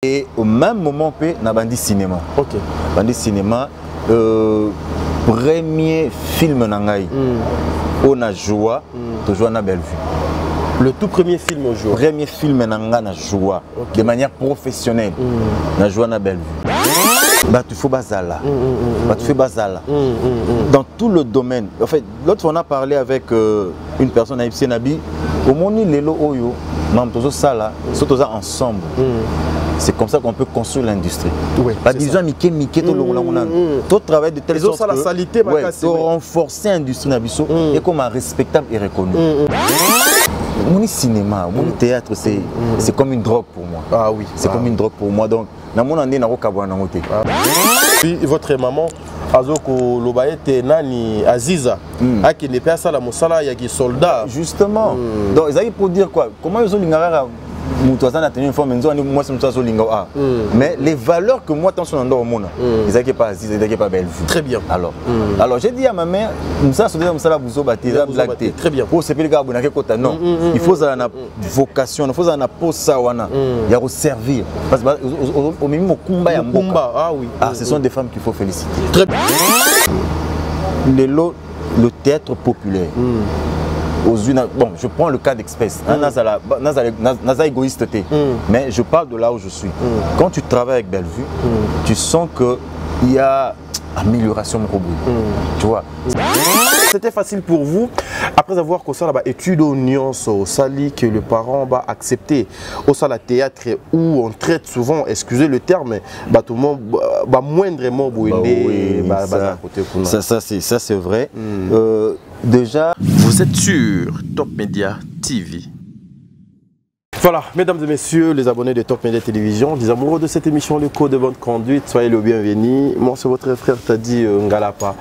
Et au même moment, on a bandi cinéma. Ok. Bandi cinéma, premier film nangai. On a joué, toujours na Bellevue. Le tout premier film au jour. Premier film nangai na joué de manière professionnelle. Na joué na Bellevue. Bah tu fais bazala. Bah tu fais bazala. Dans tout le domaine. En fait, l'autre fois on a parlé avec une personne à Ipsi Nabi. Au monde lelo oyo, mam tozo sala, surtout ensemble. C'est comme ça qu'on peut construire l'industrie. Oui, bah, disons, tout travail de telle sorte que renforcer l'industrie et comme un respectable et reconnu. Mon cinéma, mon théâtre, c'est comme une drogue pour moi. Ah oui. C'est comme une drogue pour moi. Donc, dans mon année, puis votre maman, Azoko Lobaete Nani Aziza, qui n'est pas ça la Moussala, il y a des soldats. Justement. Donc, ils pour dire quoi? Comment ils ont mais les valeurs que moi, attention, ils n'ont pas Aziza, ils n'ont pas Bellevue. Très bien. Alors j'ai dit à ma mère, très bien. Non, il faut une vocation, il faut une pose, il y a servir. Parce que au même ce sont des femmes qu'il faut féliciter. Très bien. Le théâtre populaire. Bon, je prends le cas d'Express. Naza égoïste, mais je parle de là où je suis. Quand tu travailles avec Bellevue, tu sens qu'il y a amélioration de tu vois. C'était facile pour vous, après avoir qu'au sein étude aux nuances au sali que le parent va accepter au sein de théâtre où on traite souvent, excusez le terme, tout le monde va moindrement ça c'est vrai. Déjà, vous êtes sur Top Média TV. Voilà, mesdames et messieurs, les abonnés de Top Média Télévision, les amoureux de cette émission, le code de bonne conduite, soyez le bienvenu. Moi, c'est votre frère Tadi Ngalapa.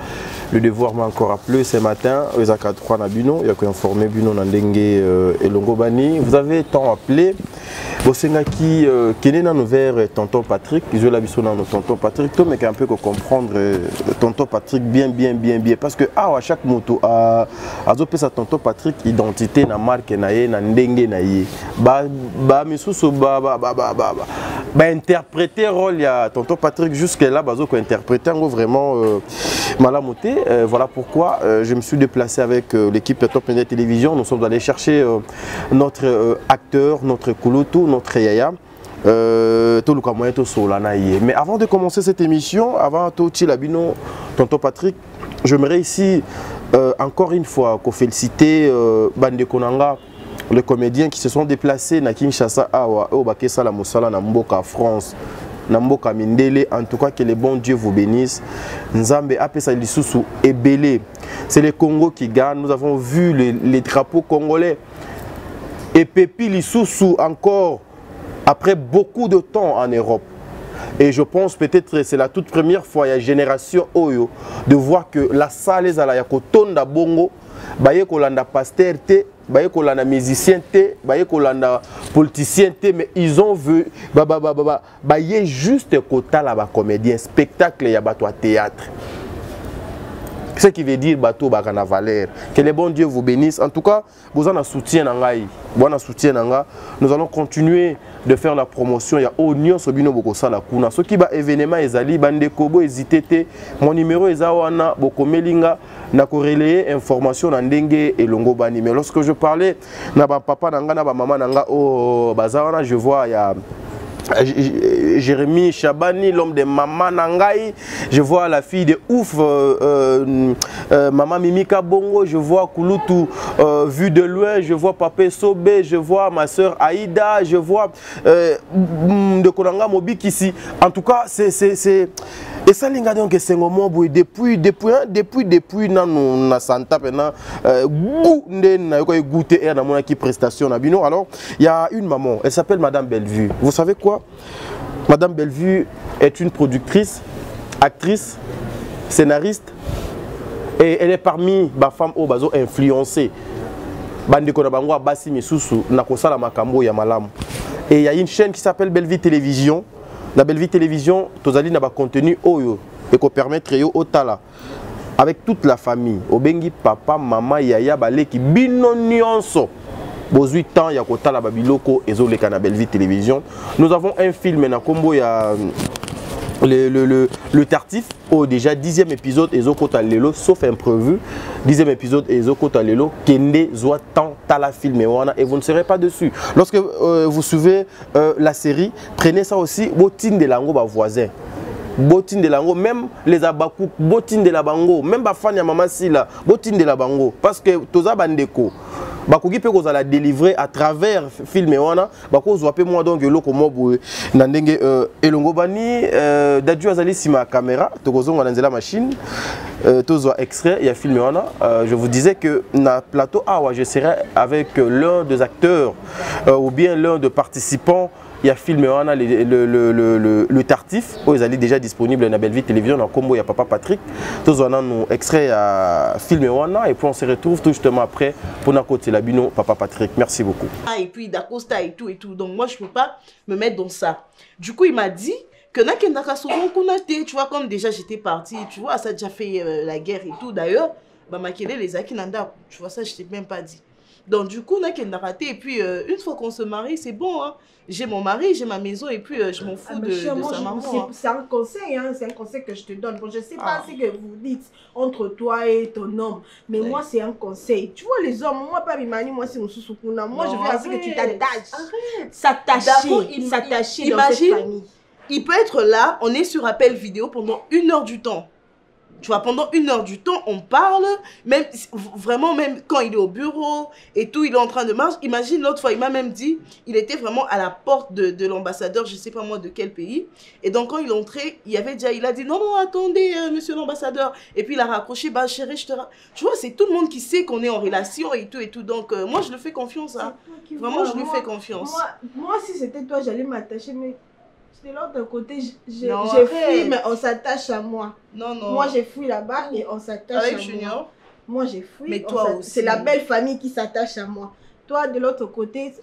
Le devoir m'a encore appelé ce matin, aux AK3 Nabino, il y a informé Bino Nandenge et Longobani. Vous avez tant appelé. Qui est dans vers tonton Patrick, je l'ai vu dans tonton Patrick, mais qui un peu comprendre tonton Patrick bien. Parce que à chaque moto, à sa tonton Patrick, identité, na marque, na ndenge, na ye. Interpréter rôle, il y a tonton Patrick jusqu'à là, interpréter vraiment malamoté. Voilà pourquoi je me suis déplacé avec l'équipe de Top Média Télévision. Nous sommes allés chercher notre acteur, notre Kouloutou, notre Yaya. Mais avant de commencer cette émission, avant tout Labino, tonton Patrick, j'aimerais ici encore une fois féliciter Bande Konanga, les comédiens qui se sont déplacés à Kinshasa, au Bakessa la Moussala, na Mboka France. Namboka Mindele, en tout cas que les bons dieux vous bénissent. Nzambe apesa lisusu ebele. C'est le Congo qui gagne. Nous avons vu les drapeaux congolais. Et Pépi lisusu encore après beaucoup de temps en Europe. Et je pense peut-être que c'est la toute première fois il y a génération Oyo de voir que la salle est à la Kotonda Bongo, baye kolanda pasteur te, baye kolanda musicien te, baye kolanda politicien te, mais ils ont vu baye juste kota la ba comédien spectacle ya bato à théâtre. Ce qui veut dire bateau bakana valeur. Que les bons dieux vous bénissent. En tout cas, vous en avez soutien nangai. Nous allons continuer de faire la promotion. Il y a Oignon Sobino Bokosa la Kuna. Ce qui va événement ezali bande kobo hésité. Mon numéro est awana bokomelinga na ko relayer information na ndenge et longobani. Mais lorsque je parlais na ba papa nanga na ba maman nanga o bazawana, je vois il y a Jérémy Chabani, l'homme de Maman Nangai, je vois la fille de Ouf, Maman Mimika Bongo, je vois Kouloutou vu de loin, je vois Papé Sobé, je vois ma soeur Aïda, je vois de Konanga Mobik ici. En tout cas, c'est et ça, c'est un moment où depuis na Santa pena goûter dans mon prestation. Alors, il y a une maman, elle s'appelle Madame Bellevue. Vous savez quoi? Madame Bellevue est une productrice, actrice, scénariste, et elle est parmi les femmes au bazo influencées. Et il y a une chaîne qui s'appelle Bellevue Télévision. La Bellevue Télévision, tozali na ba contenu oyo et ko permettre yo otala avec toute la famille. Obengi papa, maman, yaya baleki bino nyonso. Bozui temps ya kota la babiloko ezo le Canal Belle Vie Télévision. Nous avons un film na combo ya le Tartif au déjà 10e épisode Ezokota Lelo sauf imprévu 10e épisode Ezokota Lelo Kende Zoa tant Tala film et vous ne serez pas dessus lorsque vous suivez la série. Prenez ça aussi botine de lango ba voisin botine de lango même les abakou botine de la bango même ba fan ya mama sila botine de la bango parce que toza bandeko bakoki pe kozala délivrer à travers film wana bakozwa pe moi donc eloko mobo na ndenge elongo bani dadju azali sima caméra tokozonga na nzela machine tozwa extrait ya film wana. Je vous disais que na plateau awa je serai avec l'un des acteurs ou bien l'un des participants. Il y a film le Tartif, ils allaient déjà disponible dans Belle Vie Télévision en combo il y a Papa Patrick. Tous on a nos extraits à film et puis on se retrouve tout justement après pour notre côté la bino Papa Patrick. Merci beaucoup. Et puis d'Acosta et tout. Donc moi je peux pas me mettre dans ça. Du coup il m'a dit que tu vois comme déjà j'étais partie, tu vois ça a déjà fait la guerre et tout d'ailleurs. Bah maquiller les Akinanda, tu vois ça je t'ai même pas dit. Donc du coup, on a qu'elle a raté. Et puis, une fois qu'on se marie, c'est bon. Hein. J'ai mon mari, j'ai ma maison et puis je m'en fous de sa maman. C'est un conseil, hein, c'est un conseil que je te donne. Bon, je ne sais pas ce que vous dites entre toi et ton homme, mais moi, c'est un conseil. Tu vois, les hommes, moi, pas Bimani, moi, c'est Moussoukouna. Moi, je veux assez que tu t'attaches. S'attacher dans cette famille. Il peut être là, on est sur appel vidéo pendant 1 heure du temps. Tu vois, pendant 1 heure du temps, on parle, même vraiment, même quand il est au bureau et tout, il est en train de marcher. Imagine l'autre fois, il m'a même dit, il était vraiment à la porte de l'ambassadeur, je ne sais pas moi de quel pays. Et donc, quand il est entré, il a dit, non, non, attendez, monsieur l'ambassadeur. Et puis, il a raccroché, bah chérie, je te Tu vois, c'est tout le monde qui sait qu'on est en relation et tout et tout. Donc, moi, je le fais confiance. Hein. Vraiment, je lui fais confiance. Moi, si c'était toi, j'allais m'attacher, mais... De l'autre côté, j'ai fui, mais on s'attache à moi. Non, non. Moi, j'ai fui là-bas et on s'attache à Junior. moi. Moi, j'ai fui. Mais toi aussi. C'est la belle famille qui s'attache à moi. Toi, de l'autre côté...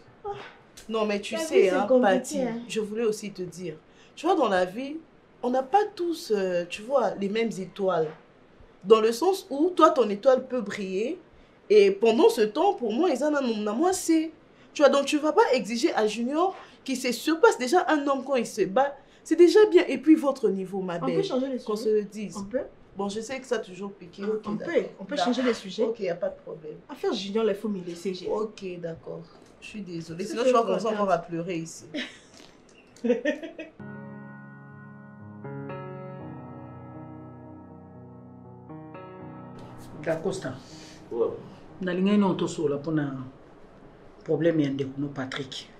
Non, mais tu sais, hein, Patty, je voulais aussi te dire. Tu vois, dans la vie, on n'a pas tous, tu vois, les mêmes étoiles. Dans le sens où, toi, ton étoile peut briller. Et pendant ce temps, pour moi, ils en ont moi, c'est... Tu vois, donc tu ne vas pas exiger à Junior... qui se surpasse. Déjà, un homme, quand il se bat, c'est déjà bien. Et puis, votre niveau, ma belle. On peut changer les sujets. Qu'on se le dise. On peut. Bon, je sais que ça a toujours piqué. Okay, on peut changer les sujets. Ok, il n'y a pas de problème. Affaire Junior, il faut me laisser. Ok, d'accord. Je suis désolée. Sinon, je vais commencer encore à pleurer ici. D'Acosta. Nalinga ino tosola pona problème ya ndeko no Patrick.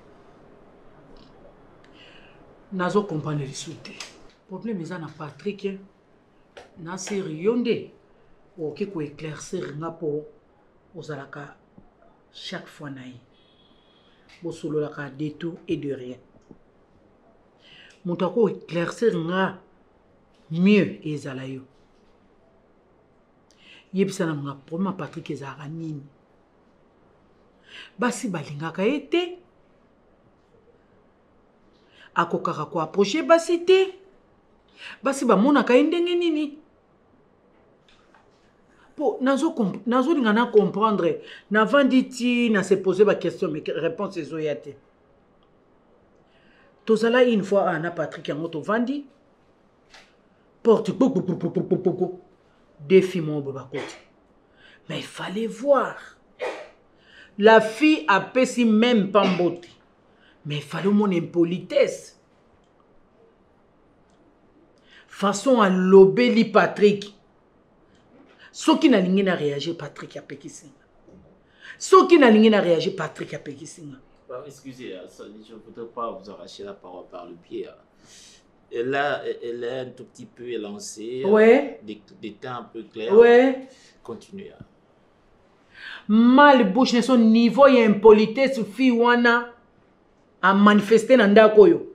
Nazo comprendre le problème est na Patrick na sérieux nde oki ko éclaircir nga po ozalaka chaque fois naï bosolo la ka de tout et de rien moto ko éclaircir nga mieux ezala yo yebisa na nga problème Patrick ezala nini basi balingaka ete akokaka ko approcher basi te basi bamonaka ndenge nini po nazo linga na comprendre na vanditi na se poser ba question mais réponse ezoya te tozala une fois ana Patrick yango to vandi porte défi mon bakoti mais il fallait voir la fille a pesi même pas mbote. Mais il fallait mon impolitesse. Façon à l'obéli Patrick. Ce qui n'a rien à réagir, Patrick a pékissé. Ce qui n'a rien à réagir, Patrick a pékissé. Excusez, je ne voudrais pas vous arracher la parole par le pied. Là, elle est un tout petit peu élancée. Ouais. Des temps un peu clairs. Ouais. Continuez. Mal bouche de son niveau et impolitesse, fille wana. A manifester na ndako yo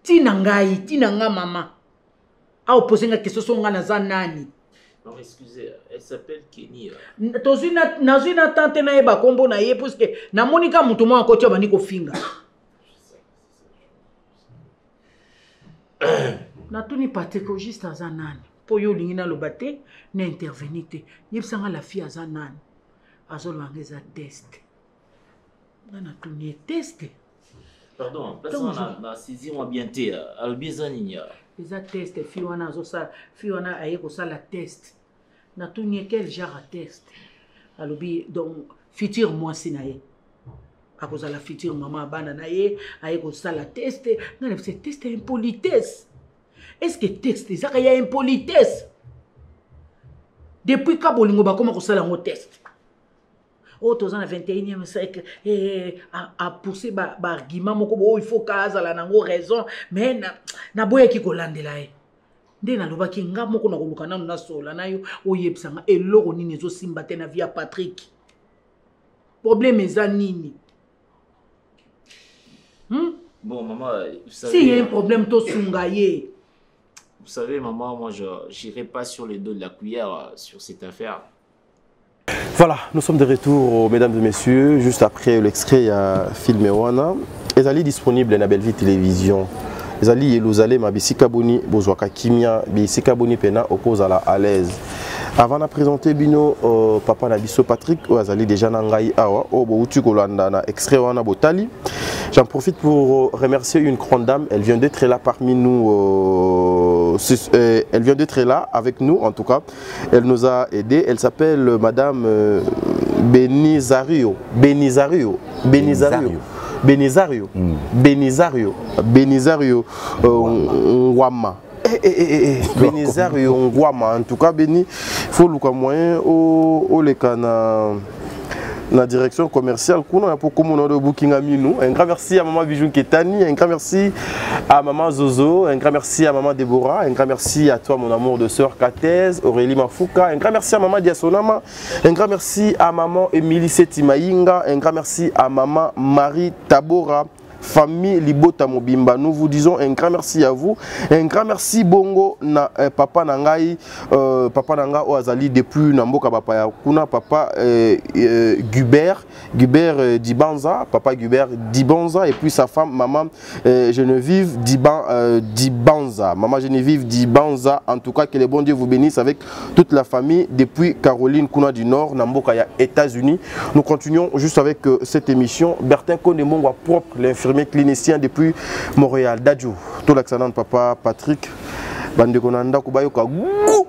tina ngai tina nga mama a poser nga question so nga na za nani. Non, excusez, elle s'appelle Kenny. Nazina tante na eba kombo na ye parce que na monika mutu mo akoti bani ko finga na tuni pathologiste aza nani po yo lingi na lobate na intervenite yebsanga la fille aza nani azolo ngeza test On a tourné test. Pardon, place on a saisi moi bien té. Albizani. Les tests, Fiona a ça la test. Na tourné quel genre de test. Alobi donc futur moi sinaye. À cause de la future maman bananaye, a ça la test. Non, c'est test impolitesse. Est-ce que test ça y a impolitesse? Depuis Kabolingo ba comment ça la test? Oh, tous en 21e siècle, à pousser par argument, il faut qu'à la nango raison, mais na boya qui kolande là. Dès na loba ki nga moko na kolukana na sola na yo oyebsanga eloko nini zo simbate na via Patrick. Problème est nini? Bon, maman, vous savez... S'il y a un problème, to sungaye. Vous savez, maman, moi, je n'irai pas sur les dos de la cuillère sur cette affaire. Voilà, nous sommes de retour, mesdames et messieurs, juste après l'extrait, il y a filmé Wana. Ezali disponible na Belleville Télévision. Ezali Yelouzalem a bisika boni bozwaka kimia bisika boni pena okozala à l'aise. Avant de présenter Bino, papa Nabiso Patrick, Ezali déjà nangai awa, bouti kolanda na extrait Wana Botali. J'en profite pour remercier une grande dame, elle vient d'être là parmi nous, elle vient d'être là avec nous en tout cas, elle nous a aidés, elle s'appelle madame Benizario, Ngwama. Benizario Ngwama, en tout cas, Beni, il faut le moyen au la direction commerciale pour commander le booking à Minou. Un grand merci à maman Bijou Ketani, un grand merci à maman Zozo, un grand merci à maman Déborah, un grand merci à toi mon amour de sœur Katez, Aurélie Mafouka, un grand merci à maman Diasonama, un grand merci à maman Émilie Setimaïnga, un grand merci à maman Marie Tabora. Famille Libota Mobimba, nous vous disons un grand merci à vous, un grand merci Bongo na papa Nangai, papa Nanga Oazali depuis Namboka papa Yakuna, papa Gubert Dibanza, papa Gubert Dibanza et puis sa femme maman Geneviève Dibanza, maman Geneviève Dibanza, en tout cas que le bon Dieu vous bénisse avec toute la famille depuis Caroline Kuna du Nord, Namboka ya États-Unis. Nous continuons juste avec cette émission. Bertin Konemonga propre, l'infirmier clinicien depuis Montréal. Dadjou, tout l'excellent papa Patrick. Bande konanda kubayoka gou.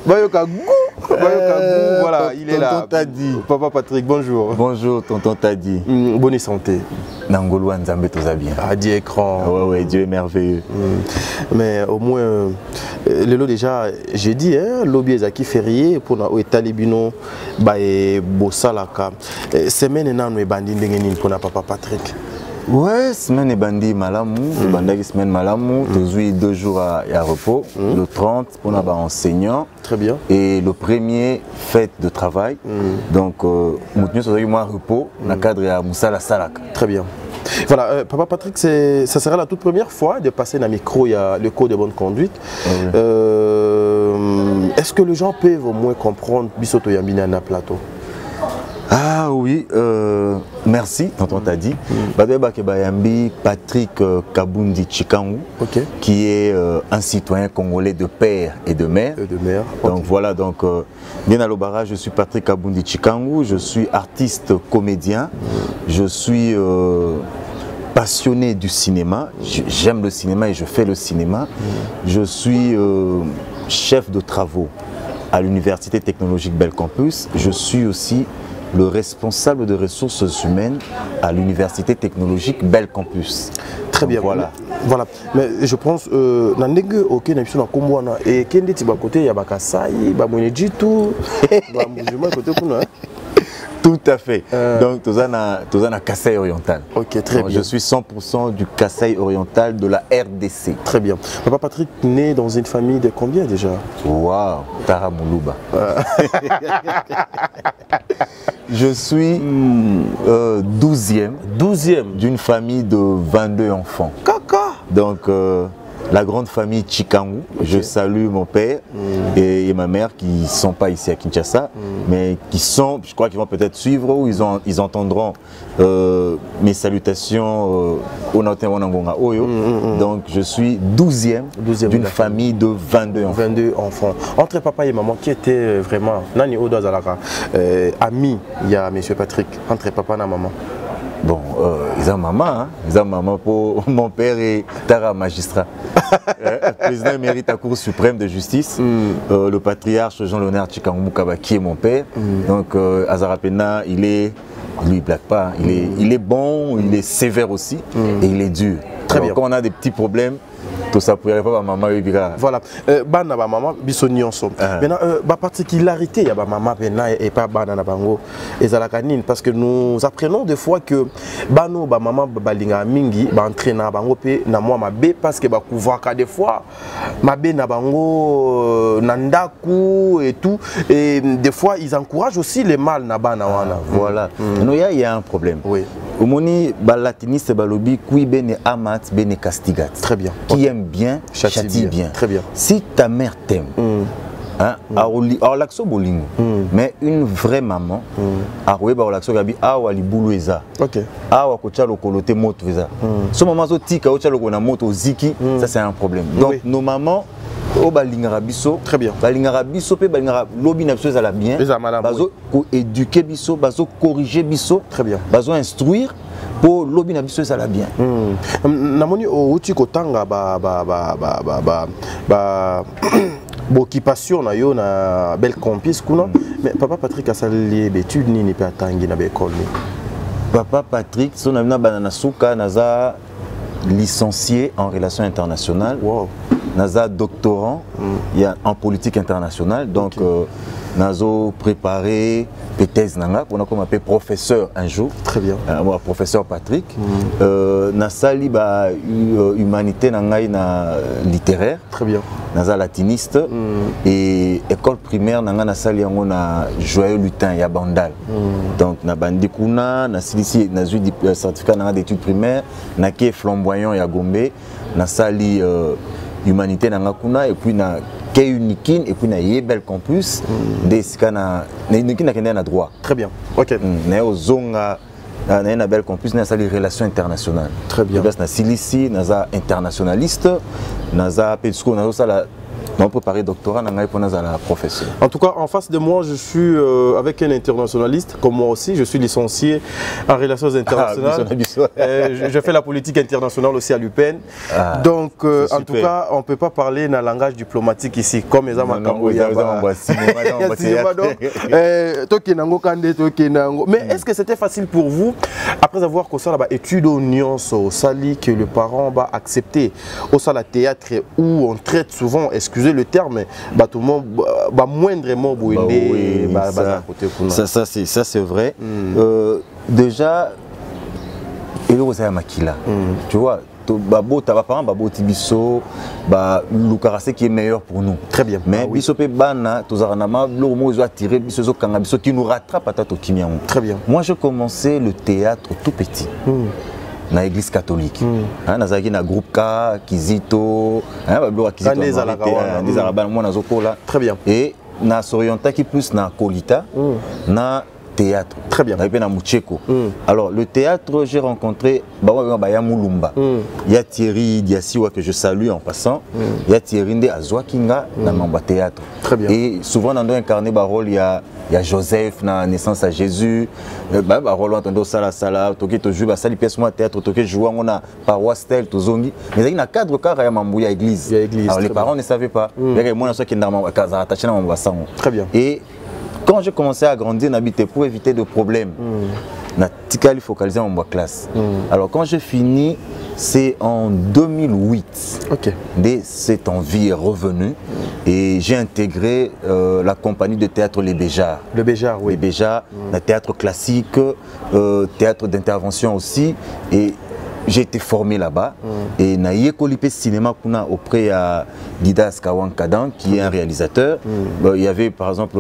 Bayoka gou. Voilà, il est là. Tadi. Papa Patrick, bonjour. Bonjour, tonton Tadi. Bonne santé. Nangolo Nzambe toza bien. Ah, Dieu écran. Ouais, Dieu est merveilleux. Mais au moins, le lot déjà, j'ai dit, lobby ezaki férié pour na Talibino ba e bosalaka. Semaine nanu e bandi ndenge nini pour na papa Patrick. Ouais, semaine bandi malamu, bandaki semaine malamu, toujours 2 jours à repos, le 30 pour nos enseignants. Très bien. Et le premier fête de travail. Donc nous sommes moi repos dans le cadre de Moussala Salak. Très bien. Voilà, papa Patrick, ça sera la toute première fois de passer dans le micro, il y a le code de bonne conduite. Est-ce que les gens peuvent au moins comprendre Bisoto Yambina na plateau? Ah oui, merci, tonton Tadi. Patrick Kabundi Chikangu, qui est un citoyen congolais de père et de mère. Donc voilà, donc bien à l'Obara, je suis Patrick Kabundi Chikangu, je suis artiste comédien, je suis passionné du cinéma, j'aime le cinéma et je fais le cinéma. Je suis chef de travaux à l'Université technologique Bel Campus. Je suis aussi le responsable de ressources humaines à l'Université technologique Bel Campus. Très bien, voilà. Voilà. Mais je pense que aucun émission na komwana et kende ti ba côté ya bakasai ba moneji tout ba mbujuma côté kuna. Tout à fait. Donc Tozana Kassai oriental. Ok, très donc, bien. Je suis 100% du Kassai oriental de la RDC. Très bien. Papa Patrick né dans une famille de combien déjà? Waouh, Tara Moulouba. Je suis 12e d'une famille de 22 enfants. Caca. Donc la grande famille Chikangu. Je salue mon père et ma mère qui ne sont pas ici à Kinshasa, mais qui sont, je crois qu'ils vont peut-être suivre ou ils entendront mes salutations au Naoten Wanangonga Oyo. Donc je suis 12e d'une famille de 22 enfants. 22 enfants. Entre papa et maman, qui était vraiment Nani Odo Zalaka, ami, il y a M. Patrick, entre papa et maman. Bon, ils ont maman, hein? Ils ont maman pour mon père est Tara magistrat, président émérite à la Cour suprême de justice, le patriarche Jean-Léonard Chikangu Mukaba qui est mon père. Donc Azarapena, il est, lui il blague pas, il est bon, il est sévère aussi et il est dur. Très bien. Quand on a des petits problèmes, tout ça pour y arriver à maman. Voilà, bana ba maman bisonyonso. Maintenant, ba particularité ya ba maman et pas bana na bango ezalakanine parce que nous apprenons des fois que bano ba maman balinga mingi ba entraîner bango pe na moi mabe parce que ba kouvaka des fois mabe na bango nandaku et tout et des fois ils encouragent aussi les mâles na bana wana. Voilà. Non, il y a un problème. Oui. Omoni balatiniste balobi kui bene amat bene castigat. Très bien. Qui aime bien, châtie bien. Très bien. Si ta mère t'aime, alors l'axo bolingo, mais une vraie maman, aroué ba l'axo gabi awa li boulou eza. OK. Awa kocha lo kolote moto eza. Ce moment zo tika ocha lo kona moto ziki, ça c'est un problème. Donc nos mamans au balingara biso, très bien. Balingara biso pe balingara lobi na biso za la bien. Bazo ko éduquer biso, bazo corriger biso, très bien. Bazo instruire pour lobi na biso ça la bien. Namoni o uti kotanga occupation na yo na belle campus kuna mais papa Patrick a sali études nini pe atangi na école ni. Papa Patrick son amina banana suka naza licencié en relations internationales. Wow. Naza doctorant en politique internationale, donc nazo préparé thèse nanga on a comme appelé professeur un jour. Très bien. Moi professeur Patrick. Nasali ba humanité nanga na littéraire. Très bien. Naza latiniste et école primaire nanga nasali yango na Joyeux Lutin ya Bandal. Donc na bandi kuna na silisi na zu certificat nanga d'études primaires na qui est flamboyant ya Gombe nasali humanité nanga kuna et puis na Kei Unikin et puis na Yebel Campus des kana Unikin na kende na droit. Très bien. OK. Na ozonga na Bel Campus na sali relations internationales. Très bien. Na silisi naza internationaliste naza pesco nazo sala on peut parler doctorat dans la profession. En tout cas, en face de moi, je suis avec un internationaliste, comme moi aussi. Je suis licencié en relations internationales. Je fais la politique internationale aussi à l'UPEN. Donc, en tout cas, on ne peut pas parler dans le langage diplomatique ici, comme les Amakambo. Mais est-ce que c'était facile pour vous, après avoir conçu l'étude aux nuances, au sali, que le parent va accepter au salon théâtre où on traite souvent, excusez le terme, tout le monde va moindrement ça c'est vrai. Déjà, il y a makila. Tu vois, babo tabapara babo tibiso ba lukarase qui est meilleur pour nous. Très bien. Mais biso pe bana tozaranama lo mo zo attirer biso zo kanga biso qui nous rattrape à tato kimian. Très bien. Moi je commençais le théâtre tout petit. Dans l'église catholique. Nazaki na groupe K, Kizito, très bien. Et na s'orienta qui plus na Kolita, na théâtre. Très bien. Na Mucheko. Alors le théâtre, j'ai rencontré Mulumba. Il y a Thierry Diassiwa que je salue en passant. Il y a Thierry Nde Azwakinga dans mon théâtre. Très bien. Et souvent dans incarné rôle il y a Joseph na naissance à Jésus. Rôle entendo sala sala, toki to jouer sali pièce moi théâtre, toki jouer on a paroisse tel to zongi. Mais il y a cadre car il y a Mambouya église. Alors les parents ne savaient pas. Il y a moi qui dans casa attaché dans mon Très bien. Et quand j'ai commencé à grandir, n'habiter pour éviter de problèmes. Il focalisé en ma classe. Alors quand j'ai fini, c'est en 2008. Okay. Dès cette envie est revenue et j'ai intégré la compagnie de théâtre Les Béjards. Le Béjart, oui. Les Béjards, le théâtre classique, théâtre d'intervention aussi. Et j'ai été formé là-bas et naïe colipé cinéma kuna auprès à Didas Kawankadan qui est un réalisateur. Il y avait par exemple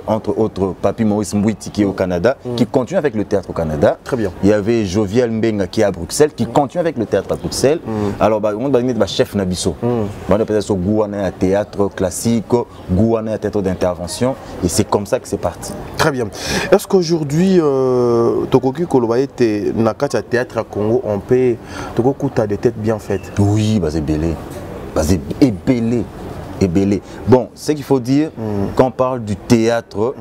entre autres Papi Maurice Mbouiti qui est au Canada, qui continue avec le théâtre au Canada. Très bien. Il y avait Jovial Mbenga qui est à Bruxelles, qui continue avec le théâtre à Bruxelles. Alors on va dire chef Nabiso. On va peut-être Gouana à théâtre classique, Gouana à théâtre d'intervention et c'est comme ça que c'est parti. Très bien. Est-ce qu'aujourd'hui Tokoki Kolobaye Nakata théâtre à Congo on peut Tokoku t'as des têtes bien faites? Oui, c'est belé. C'est ébélé. Bon, ce qu'il faut dire, quand on parle du théâtre,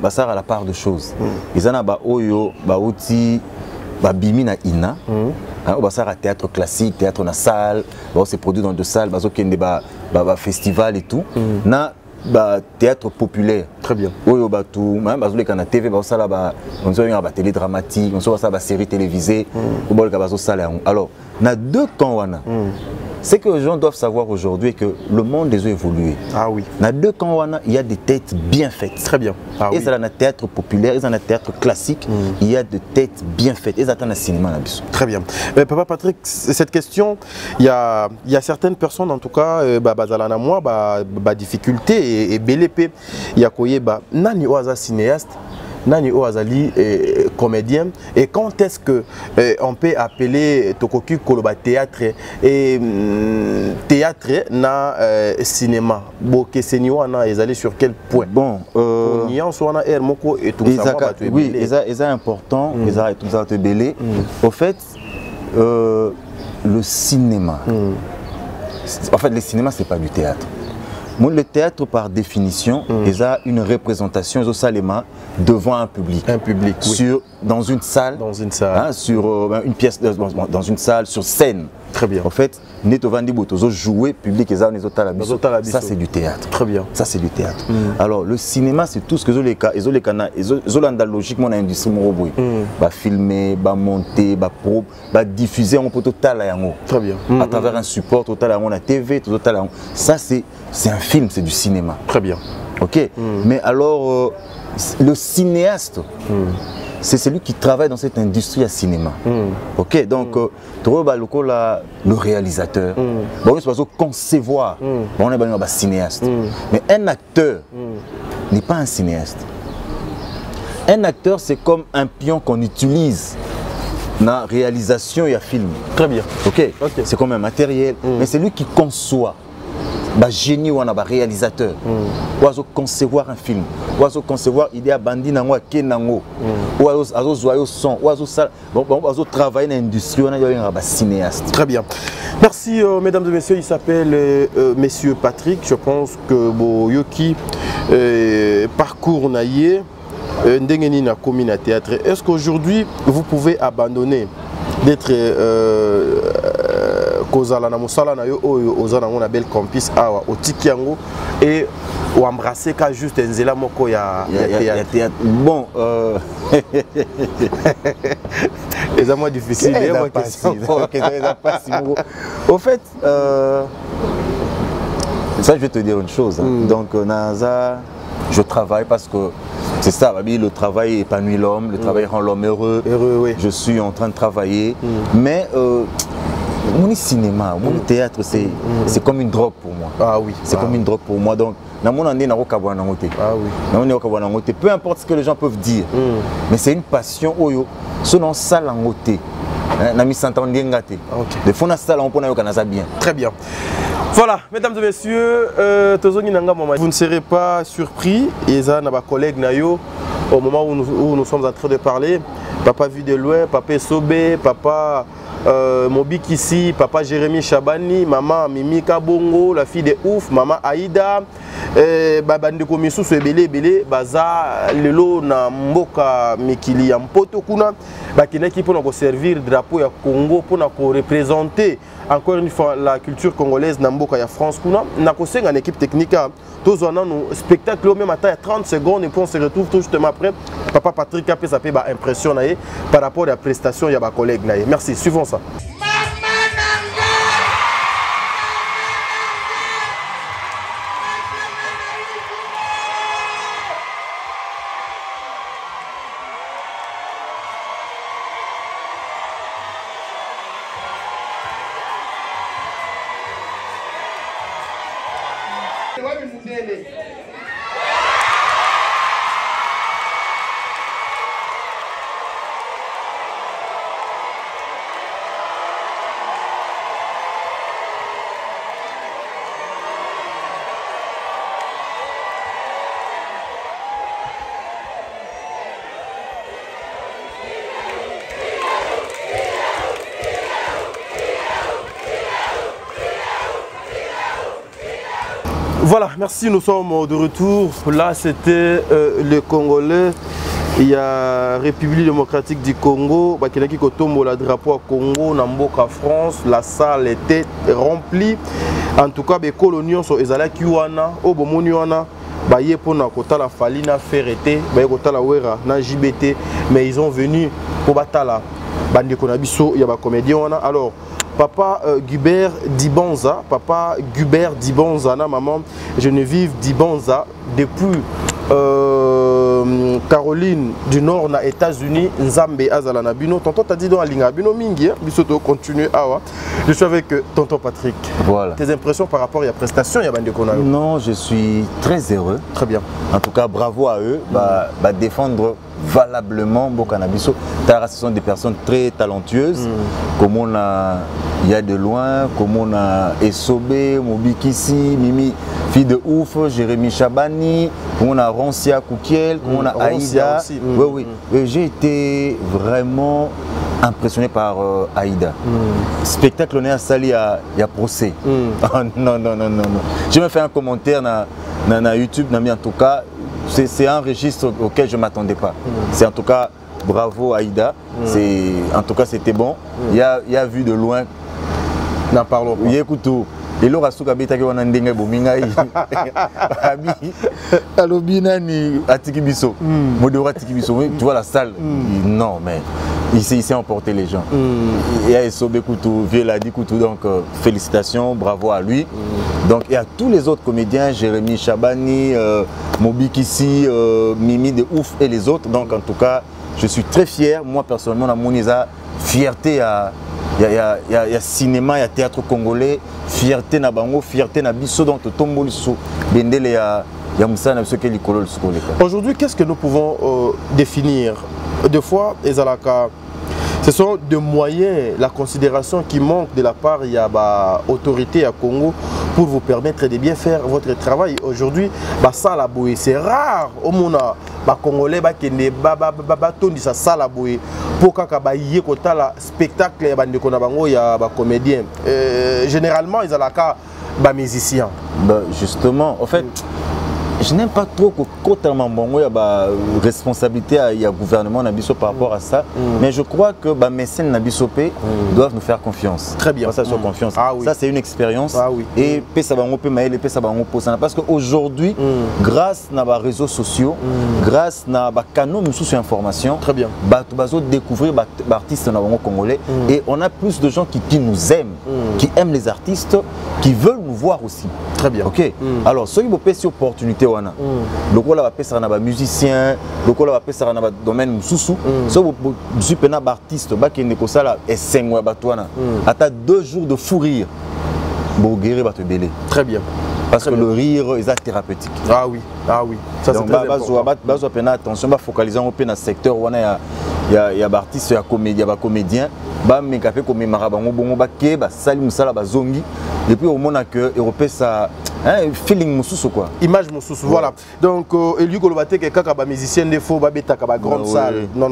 ça a la part de choses. Ils en ont oyo, outi, bimi na ina. Ça a théâtre classique, théâtre na salle, c'est produit dans deux salles, des festivals et tout. Na théâtre populaire. Très bien. Oyo tout, même na TV, ça là on se la télé dramatique, on se ça série télévisée, alors, na deux camps wana. Ce que les gens doivent savoir aujourd'hui est que le monde des a évolué. Ah oui. Dans deux camps, il y a des têtes bien faites. Très bien. Ah et oui. dans le théâtre populaire, et dans le théâtre classique, il y a des têtes bien faites. Et dans le cinéma. Très bien. Papa Patrick, cette question, il y a certaines personnes, en tout cas, difficulté et BLP, il y a quoi, nani oaza cinéaste, nani oazali comédien, et quand est-ce que on peut appeler Tokoki Koloba théâtre et théâtre na cinéma? Boke seniwa na ezali sur quel point? Bon, oui, c'est important, tout ça te belé. Au fait, le cinéma, en fait, le cinéma c'est pas du théâtre. Le théâtre, par définition, il a une représentation devant un public. Un public, oui. Dans une salle. Dans une salle. Hein, sur une pièce, dans une salle, sur scène. Très bien. En fait, jouer public, ça c'est du théâtre. Très bien. Ça c'est du théâtre. Alors, le cinéma, c'est tout ce que logiquement dans l'industrie, filmer, monter, diffuser, on peut total. Très bien. À travers un support total, on a TV, total. Ça c'est un film, c'est du cinéma. Très bien. Ok. Mais alors, le cinéaste, c'est celui qui travaille dans cette industrie à cinéma. Ok. Donc, le réalisateur, bon, c'est parce concevoir, on est un cinéaste. Mais un acteur n'est pas un cinéaste. Un acteur, c'est comme un pion qu'on utilise dans la réalisation et à film. Très bien. Ok. C'est comme un matériel, mais c'est lui qui conçoit. Génie ou un réalisateur, ou concevoir un film, ou concevoir l'idée à bandi nango kenango, ou joyeux son, ou travailler dans l'industrie, on a cinéaste. Très bien. Merci mesdames et messieurs, il s'appelle Monsieur Patrick. Je pense que Yoki parcours naïe ndengeni na commune théâtre. Est-ce qu'aujourd'hui vous pouvez abandonner d'être kozala na musala na yo oyo ozana ngona bel campus awa otikiango et ou embrasser ka juste nzela moko ya théâtre. Bon c'est moins difficile au fait ça je vais te dire une chose donc Naza je travaille parce que c'est ça, le travail épanouit l'homme, le travail rend l'homme heureux. Oui. Je suis en train de travailler, mais mon cinéma, mon théâtre, c'est comme une drogue pour moi. Ah oui. C'est comme une drogue pour moi. Donc, peu importe ce que les gens peuvent dire, mais c'est une passion. Selon ça, très bien. Voilà, mesdames et messieurs, vous ne serez pas surpris, Eza na ba collègue Nayo, au moment où nous sommes en train de parler, papa vu de loin, papa Sobé, papa Mobik ici, papa Jérémy Chabani, maman Mimi Kabongo, la fille de Ouf, maman Aïda, Babandeko Misusu Ebele, Baza, Lelo na Mboka Mikili ya Mpoto Kuna, Bakinaki pour nous servir drapeau ya Congo, pour nous représenter encore une fois la culture congolaise na Mboka ya France Kuna, na kosenga une équipe technique, tous on a nos spectacles même à 30 secondes et puis on se retrouve tout justement après. Papa Patrick a fait sa impression par rapport à la prestation de ma collègue. Merci, suivons ça. monene. Voilà, merci, nous sommes de retour. Là, c'était le Congolais. Il y a République démocratique du Congo, qui tombe le drapeau à Congo, Namboka France. La salle était remplie. En tout cas, les coloniaux sont les Alakiwana, Obomuniwana. Baye pona kota la falina ferrete, baye kota la wera na JBT, mais ils ont venu pour batala. Bande konabiso, il y a ba comédien wana. Alors Papa Gubert Dibanza, Papa Gubert Dibanza, na maman Geneviève Dibanza, depuis Caroline du Nord, na États-Unis, Nzambe Azala Nabino. Tonton t'a dit dans la ligne Abino Mingi, bisoto continue awa. Je suis avec Tonton Patrick. Voilà. Tes impressions par rapport à la prestation, il y a Bande Konayo? Non, je suis très heureux. Très bien. En tout cas, bravo à eux. Défendre valablement Bokanabiso. Ce sont des personnes très talentueuses. Comme on a, il y a de loin, comme on a Essobé, Mobikisi, Mimi, fille de ouf, Jérémy Chabani, comme on a Rancia Koukiel, comme on a Aïda. Oui, oui. J'ai été vraiment impressionné par Aïda. Spectacle, on est à Sali, il y a procès. Non. J'ai même fait un commentaire dans YouTube, en tout cas. C'est un registre auquel je ne m'attendais pas. C'est en tout cas, bravo Aïda. En tout cas, c'était bon. Il y a vu de loin. N'en parlons pas. Écoute, et là, on a dit qu'on a dit tu vois la salle. Non, mais il s'est emporté les gens. Il y a Essobé Koutou, Vieladi Koutou, donc félicitations, bravo à lui. Donc il y a tous les autres comédiens, Jérémy Chabani, Mobikisi, Mimi de ouf et les autres. Donc en tout cas, je suis très fier. Moi personnellement, dans mon fierté à. Il y a cinéma, il y a théâtre congolais, fierté na bango, fierté na biso, donc tombo liso bendele ya musa na biso ke likolo liso. Aujourd'hui, qu'est-ce que nous pouvons définir? Des fois, ce sont des moyens, la considération qui manque de la part de l'autorité à Congo pour vous permettre de bien faire votre travail. Aujourd'hui, ça la bouée, c'est rare au monde. Les Congolais qui ont ça sala bouée pour que les spectacle il y a des comédiens. Généralement, ils ont des musiciens. Justement, en fait, je n'aime pas trop que totalement bon, il y a une responsabilité il y a gouvernement Nabiso par rapport à ça, mais je crois que les mécènes Nabisopé doivent nous faire confiance. Très bien. Ça, sur confiance. Oui. Ça, c'est une expérience. Oui. Et parce qu'aujourd'hui, grâce à les réseaux sociaux, grâce à les canaux de socio-information, très bien. Nous découvrir les artistes congolais et on a plus de gens qui nous aiment, qui aiment les artistes, qui veulent nous voir aussi. Très bien. Ok. Alors, ceux qui ont cette opportunité, le rôle va passer dans les musiciens, le rôle va passer dans le domaine mususu. Si vous êtes un artiste, qui est et 5 mois, à 2 jours de fou rire, vous guérir votre belé. Très bien. Parce que le rire est thérapeutique. Ah oui. Ça c'est très important. Attention, on va focaliser dans le secteur où il y a des artistes, il y a des comédiens. Et puis au moment que Europé ça feeling mususu quoi. Image mususu, voilà. Donc Eliu Golobate que kaka musicien de faux babeta ka grande salle. Non.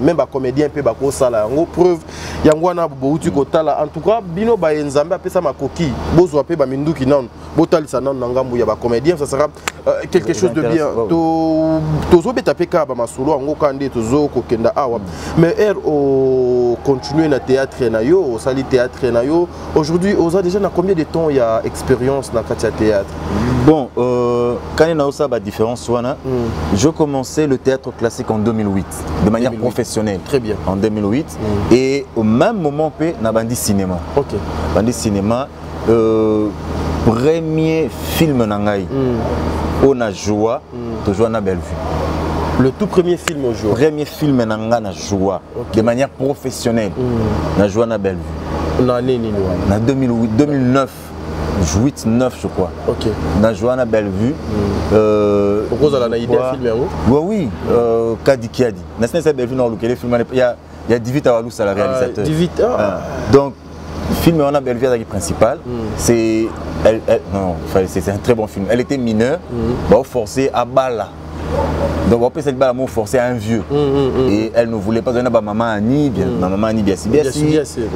Même ba comédien pe ba ko salle. En preuve yangwana bouti kotala. En tout cas bino ba nzambe apesa makoki. Bozo pe ba minduki non. Botal sa non ngambu ya ba comédien, ça sera quelque chose de bien. Tozo beta pe ka ba masolo ngo kande tozo ko kenda awa. Mais au continuer na théâtre na yo, au sali théâtre na yo. Aujourd'hui, oza déjà na combien de temps il y a expérience dans le théâtre? Bon, quand il y a une différence, je commençais le théâtre classique en 2008, de manière professionnelle. Très bien. En 2008. Et au même moment, il y a Bandi Cinéma. Ok. Bandi Cinéma, premier film Nangaï, on a joué, toujours à Bellevue. Le tout premier film au jour. Premier film Nanga joie de manière professionnelle. On a joué à Bellevue. En 2008, 2009. 8-9 je crois. Ok. Na Joana Bellevue. Pourquoi vous avez idée à filmer? Oui, Kadi Kiadi. Na Bellevue dans le film. Il y a Divit Awalou, c'est le réalisateur. Divit. Donc, le film on a Bellevue avec principal. C'est un très bon film. Elle était mineure, forcée à Bala. Donc après cette balle m'a forcé à un vieux et elle ne voulait pas donner à maman Annie bien maman Annie bien si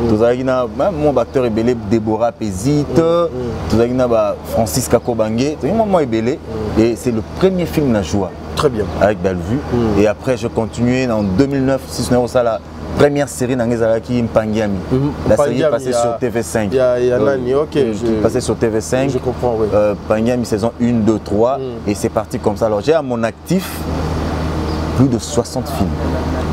tout ça qui n'a mon acteur est belé Déborah Pézite tout ça qui n'a Francis Kakobangue tout moi est belé et c'est le premier film na joie très bien avec Bellevue et après je continuais en 2009 6 ça la première série Nangezalaki Mpangiami. La série est passée sur TV5. Il y a Nani, ok. Passée sur TV5. Je comprends, oui. Mpangiami saison 1, 2, 3. Et c'est parti comme ça. Alors j'ai à mon actif plus de 60 films.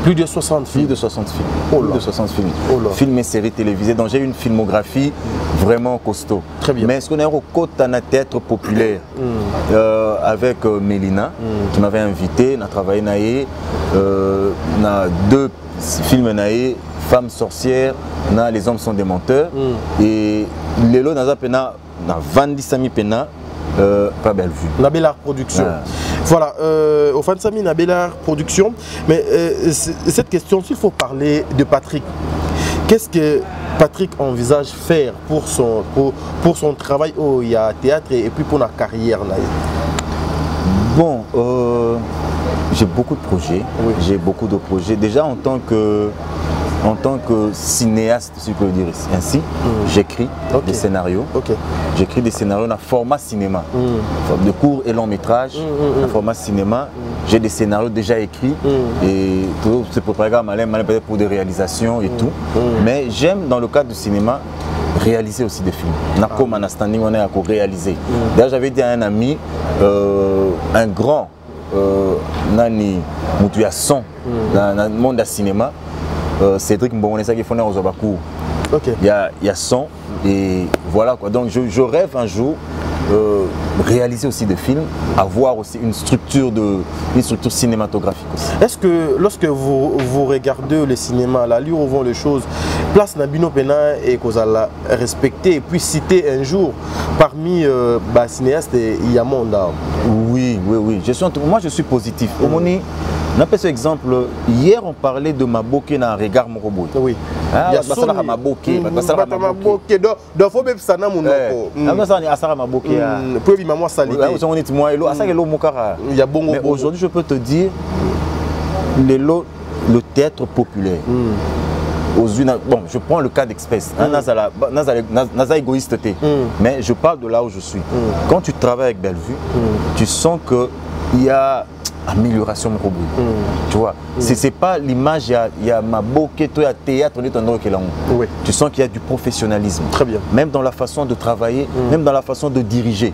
Plus de 60 films. Plus de 60 films. Oh plus de 60 films. Oh là. Films et séries télévisées. Donc j'ai une filmographie vraiment costaud. Très bien. Mais ce qu'on est au côté d'un théâtre populaire avec Mélina qui m'avait invité, on a travaillé on a 2 film naé, Femmes sorcières, Les hommes sont des menteurs. Et Lelo Naza Pena, Vandi Sami Pena, pas Bellevue. Nabelar Production. Voilà, au fan Sami Nabelar Production. Mais cette question, s'il faut parler de Patrick, qu'est-ce que Patrick envisage faire pour son travail au théâtre et puis pour la carrière là? Bon, j'ai beaucoup de projets. Oui. J'ai beaucoup de projets. Déjà en tant que cinéaste, si je peux le dire ainsi, j'écris des scénarios. J'écris des scénarios dans format cinéma, de court et long métrage, dans format cinéma. J'ai des scénarios déjà écrits et tout c'est pour peut-être pour des réalisations et tout. Mais j'aime dans le cadre du cinéma réaliser aussi des films. Comme un standing, on est à réaliser. D'ailleurs, j'avais dit à un ami, un grand Nani Moutuya Son dans le monde du cinéma, Cédric Mbongonesa qui fondé aux Obakou. Il y a Son et voilà quoi. Donc je rêve un jour réaliser aussi des films, avoir aussi une structure cinématographique aussi. Est-ce que lorsque vous regardez le cinéma, la lieu où vont les choses, place Nabino Pena et que vous allez respecter et puis citer un jour parmi les cinéastes Yamonda? Oui. Moi je suis positif. On a fait ce exemple, hier on parlait de Maboké dans un regard Moroboy. Oui. Il y a Maboké. Maboké. Donc faut même ça na monoko. Mais aujourd'hui je peux te dire le théâtre populaire. Bon, je prends le cas d'Express. Naza égoïste, mais je parle de là où je suis. Quand tu travailles avec Bellevue, tu sens qu'il y a amélioration de robot. Tu vois, c'est pas l'image, il y a Maboké, il y a théâtre, tu sens qu'il y a du professionnalisme. Très bien. Même dans la façon de travailler, même dans la façon de diriger.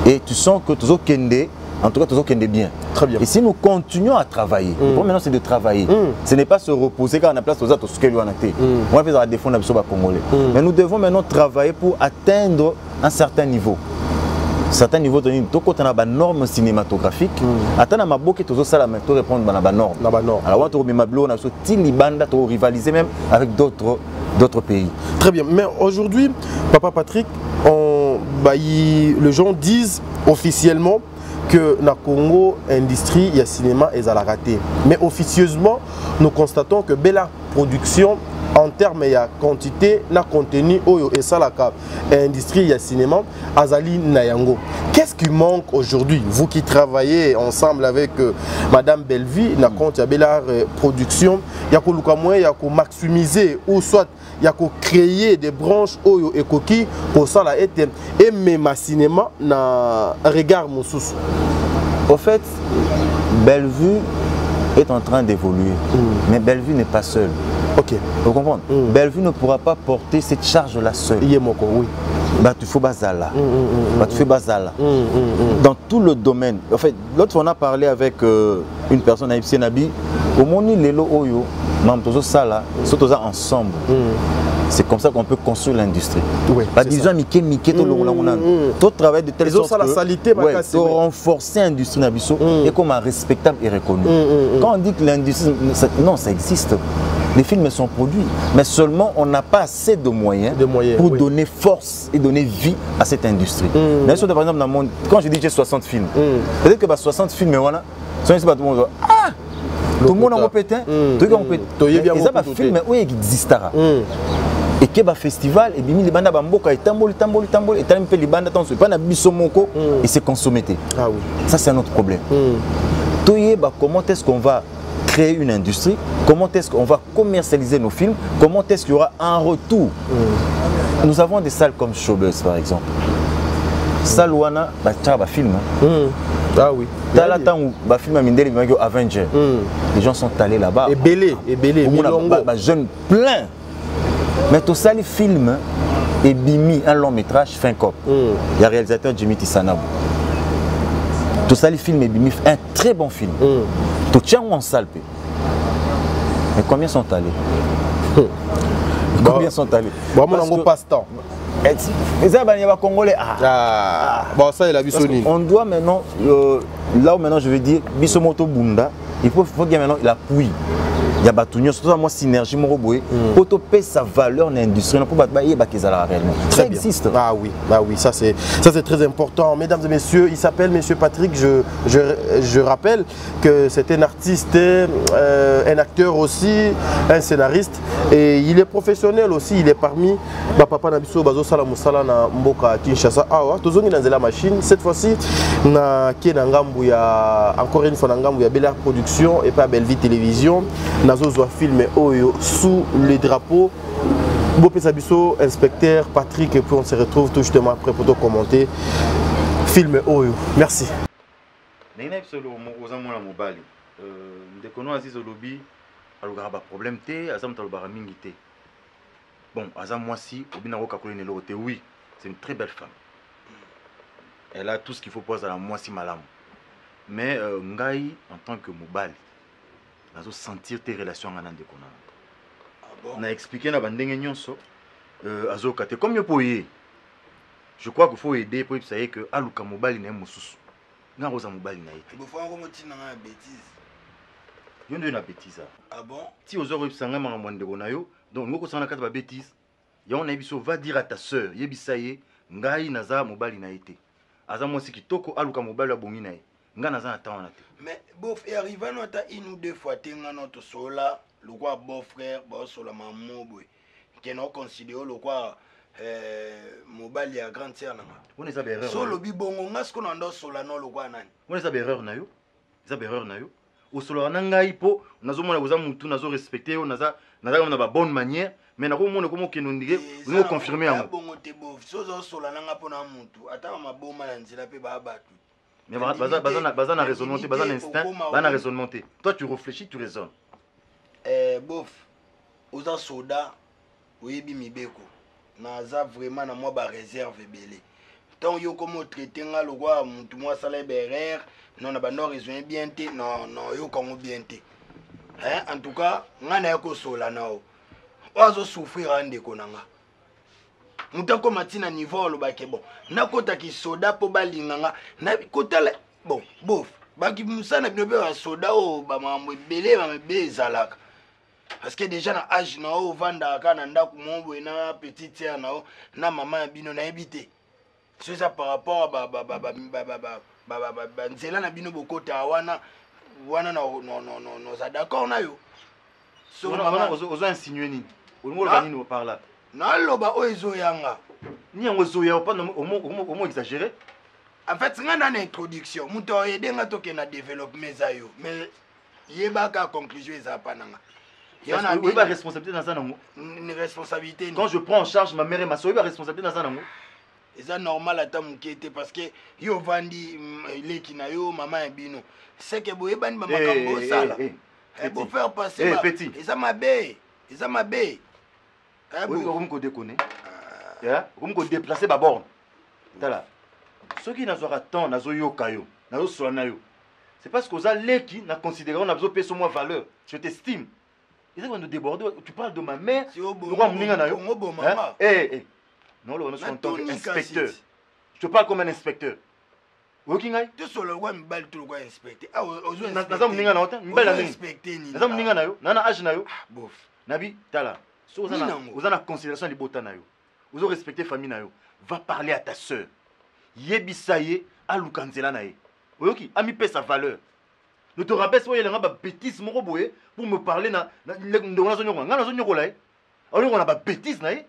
Et tu sens que tout Kende, en tout cas, tout Kende bien. Très bien. Et si nous continuons à travailler, le problème maintenant c'est de travailler. Ce n'est pas se reposer quand on a place aux autres, ce qu'elle a été. On va faire la défense de la Congolais. Mais nous devons maintenant travailler pour atteindre un certain niveau. Certains niveaux de la norme cinématographique, attends ma boque tout ça la méthode répondre à la norme. Alors on a mablo on a sorti libanda to rivaliser même avec d'autres pays. Très bien, mais aujourd'hui Papa Patrick, les gens disent officiellement que dans le Congo, l'industrie, il y a cinéma et ça l'a raté. Mais officieusement, nous constatons que Bella Production, en termes de quantité, na contenu, et ça l'industrie, il y a cinéma, Azali Nayango. Qu'est-ce qui manque aujourd'hui? Vous qui travaillez ensemble avec Madame Bellevue, na compte il y a Bella Production, il y a qu'à maximiser ou soit il y a qu'à créer des branches oyo et coquilles pour ça la et même ma cinéma na regard Moussous. En fait, Bellevue est en train d'évoluer, mais Bellevue n'est pas seule. Ok. Vous comprenez? Bellevue ne pourra pas porter cette charge-là seule. Oui. Tu fais bazala. Tu fais bazala. Dans tout le domaine. En fait, l'autre fois on a parlé avec une personne à Ipsi Nabi. Au monde lelo oyo, nous sala, surtout ensemble. C'est comme ça qu'on peut construire l'industrie. Oui, disons tout travail de telle sorte que renforcer l'industrie et comme un respectable et reconnu. Quand on dit que l'industrie, non, ça existe. Les films sont produits, mais seulement on n'a pas assez de moyens pour donner force et donner vie à cette industrie. Par exemple, dans le monde, quand je dis j'ai 60 films, peut-être que 60 films, voilà, tout le monde ah, tout le monde en répète, tout le monde en répète. Et ça, un film où il existera. Et qu'il y a un festival, et les bandes bamboka, et tambol, et les bandes attention, pas na bisomoko, et c'est consommé. Ah oui. Ça, c'est un autre problème. Comment est-ce qu'on va créer une industrie, comment est-ce qu'on va commercialiser nos films, comment est-ce qu'il y aura un retour. Nous avons des salles comme Showbuzz par exemple. Salle wana ba film. Ah oui. Dans la temps où ba film Mindeli Avenger. Les gens sont allés là-bas. Et belé, ba jeunes plein. Mais tout ça les films et bimi un long métrage fin cop. Il y a le réalisateur Jimmy Tissanabou. Tout ça les films et bimi un très bon film. Tout tient en salle. Mais combien sont allés? Combien sont allés? Bon, mon passe-temps. Bon, ça, il a vu Sony. On doit maintenant, là où maintenant je veux dire, Bissomoto Bunda, il faut qu'il y ait maintenant l'appui. Il y a Batounia, surtout moi, synergie, mon robot, pour payer sa valeur dans l'industrie, pour réellement. Ça existe. Ah oui, ça c'est très important. Mesdames et messieurs, il s'appelle Monsieur Patrick. Je rappelle que c'est un artiste, un acteur aussi, un scénariste. Et il est professionnel aussi. Il est parmi Papa Nabiso Bazo Salamoussala na Mboka Kinshasa. Ah ouais, tous dans la machine. Cette fois-ci, na encore une fois, il y a Bel Air Production et pas Belleville Télévision. Nazo film Oyo sous les drapeaux. Bopé Sabiso, inspecteur Patrick, et puis on se retrouve tout justement après pour te commenter film Oyo. Merci. Bon, oui, c'est une très belle femme. Elle a tout ce qu'il faut pour la moisi malam. Mais Ngai, en tant que Mobali, je sentir tes relations avec les gens. On a expliqué dans comme je crois qu'il faut aider pour savoir que Aluka Mobali n'est pas sous. Il faut une bêtise. Ah bon? Si vous avez donc nous avons une bêtise. Va dire à ta soeur, Yebisaye, Ngai Naza Mobali na été. Azamosi qui toko Aluka Mobali abongi na. Mais bof, et arrivant à une ou deux fois, tu as notre sola, le quoi beau frère, beau sola maman, qui nous considère le quoi mobile à grande sœur. On est à erreur. Solo bibon, on a ce qu'on a sola non le quoi nan. On est à erreur na yo. Les erreur na yo. Au solo nanga ipo, on a zo mona vous amutu, on a zo respecté, on a na bonne manière, mais na ko mona comment que nous dire, nous confirmer à bon te bof, sola nanga pona mutu, ata ma boma na nzela pe ba batu. Mais bazana raisonnement, bazana instinct, bazana raisonnement. Toi tu réfléchis, tu raisonnes. Bof, oza soda, oyebi mibeko. Naza vraiment na moi ba réserve belé. Tant yo comme traiter nga le roi mutu moi sala berère, non na ba non raison bien té, non yo comme bien té. En tout cas, nga na ko sola nao. Ozo souffrir ande konanga. Mutako matina niveau lo bake bon nakota ki soda po balinganga na kotala bon bof baki musana bino be soda o ba mambo belé ba bezalaka parce que déjà na âge na o vanda kana ndaku mombo na petite sœur na o na maman bino na ebité c'est ça par rapport ba nzela na bino bokota wana no za d'accord na yo so maman ozo insinuer ni olimo lo bani no par là. Naloba oezo yanga. Ni en ozo ya pas au exagéré. En fait, c'est une introduction. Muto aider nga toke na développement za yo. Mais yebaka conclusion eza pa nanga. Yana oui ba responsabilité dans ça nango. Une responsabilité. Quand je prends en charge ma mère et ma soeur, ba responsabilité dans ça nango. Eza normal ata mukete parce que yo vandi leki na yo maman et bino. C'est que boye bani mama kambo sala. Et pour faire passer petit. Eza mabe. Eza mabe. Oui, on peut déconner. On peut déplacer ma borne. Ceux qui n'ont pas tant, n'ont yo kayo, n'ont solanayo. C'est parce que aux les qui n'a considéré on a besoin de payer sur moi valeur. Je t'estime. Ils vont nous déborder. Tu parles de ma mère. Non, non, en tant qu'inspecteur. Je te parle comme un inspecteur. Tu solo wa mbali tu kwa inspecteur. Naza mninga na hotel, mbali na nini? Naza mninga na yo, nana age na yo. Bof. Nabi, tala. Si vous avez considération de libota na yo. Vous avez respecté famille na yo. Va parler à ta sœur. Yebisaye a lukanzela na ye. Oyoki, ami paie sa valeur. Ne te rappelle pas, il y a des bêtises pour me parler na bêtises na ye.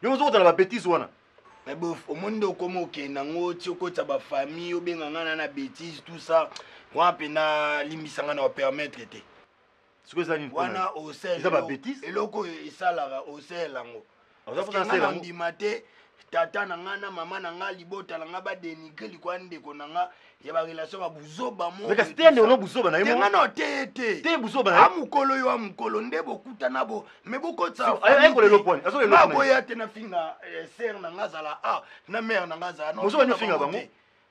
Yo zo dans la bêtise wana. Mais bon, au monde comme ok, nango tioko taba famille, ou bien na bêtise tout ça, moi pena limisanga na permettre té. Ce que ça dit. Wana au sel. C'est pas bêtise. Et loko isala au sel lango. Ça faut ça lango. Ndimate tata nanga mama nanga libota nanga ba dénigrer likwande konanga ya ba relation ba buzoba mo. Mais c'était ndé ono buzoba na yemo. Ngana té. Té buzoba na. Amukolo yo amukolo ndebo kutana bo. Mais boko tsa. Ay ko le point. Aso le point. Ba boya te na finga ser nanga zala na mère nanga zala. Non. Buzoba ni finga bango.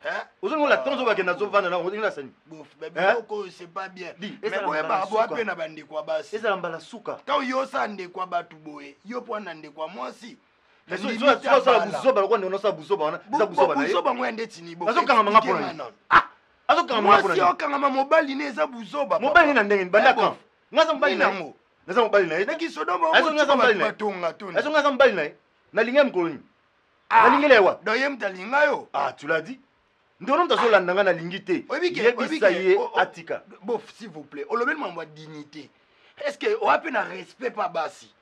Hein? Vous avez la temps ba kena zo vana na on la sani. Bof, bébé boko c'est pas bien. Mais boya ba bo ape na bande kwa basi. Eza mbala suka. Quand yo sa nde kwa batu boye, yo po na nde kwa mwasi. Buzoba kwa ndono sa buzoba wana. Eza buzoba na ye. Buzoba ngwende tini bo. Azo kanga manga pona. Azo kanga manga pona. Mwasi yo kanga mobali ne eza buzoba. Mobali na ndenge banda kan. Ngaza mobali na ngo. Ngaza mobali na ye. Neki sodomo. Azo ngaza mobali na. Azo ngaza mobali na ye. Na linga mkoloni. Na lingele wa. Do yem talinga yo. Ah, tu l'as dit. Ndono mtazola ndanga na lingité. Yebisaye atika. Bof, s'il vous plaît. On le met ma dignité. Est-ce que on a peine un respect pas basi?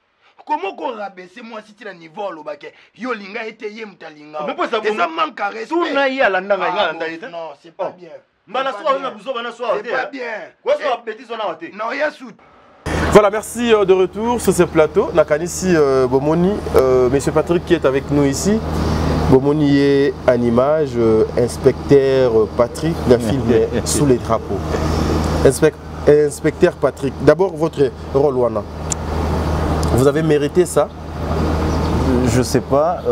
Comment qu'on rabaisse moi si tu as niveau au baquet? Yo linga était yem talinga. Mais pour ça manque à respect. Tout na ya la ndanga nga ndanga. Non, c'est pas bien. Mbala soa na buzoba na soa. C'est pas bien. Quoi soit bêtise on a raté. Non, ya sout. Voilà, merci de retour sur ce plateau. Nakanisi Bomoni, monsieur Patrick qui est avec nous ici. Bomoni est en image, inspecteur Patrick, le film Sous les drapeaux. Inspecteur Patrick, d'abord votre rôle, Wana. Vous avez mérité ça? Je sais pas,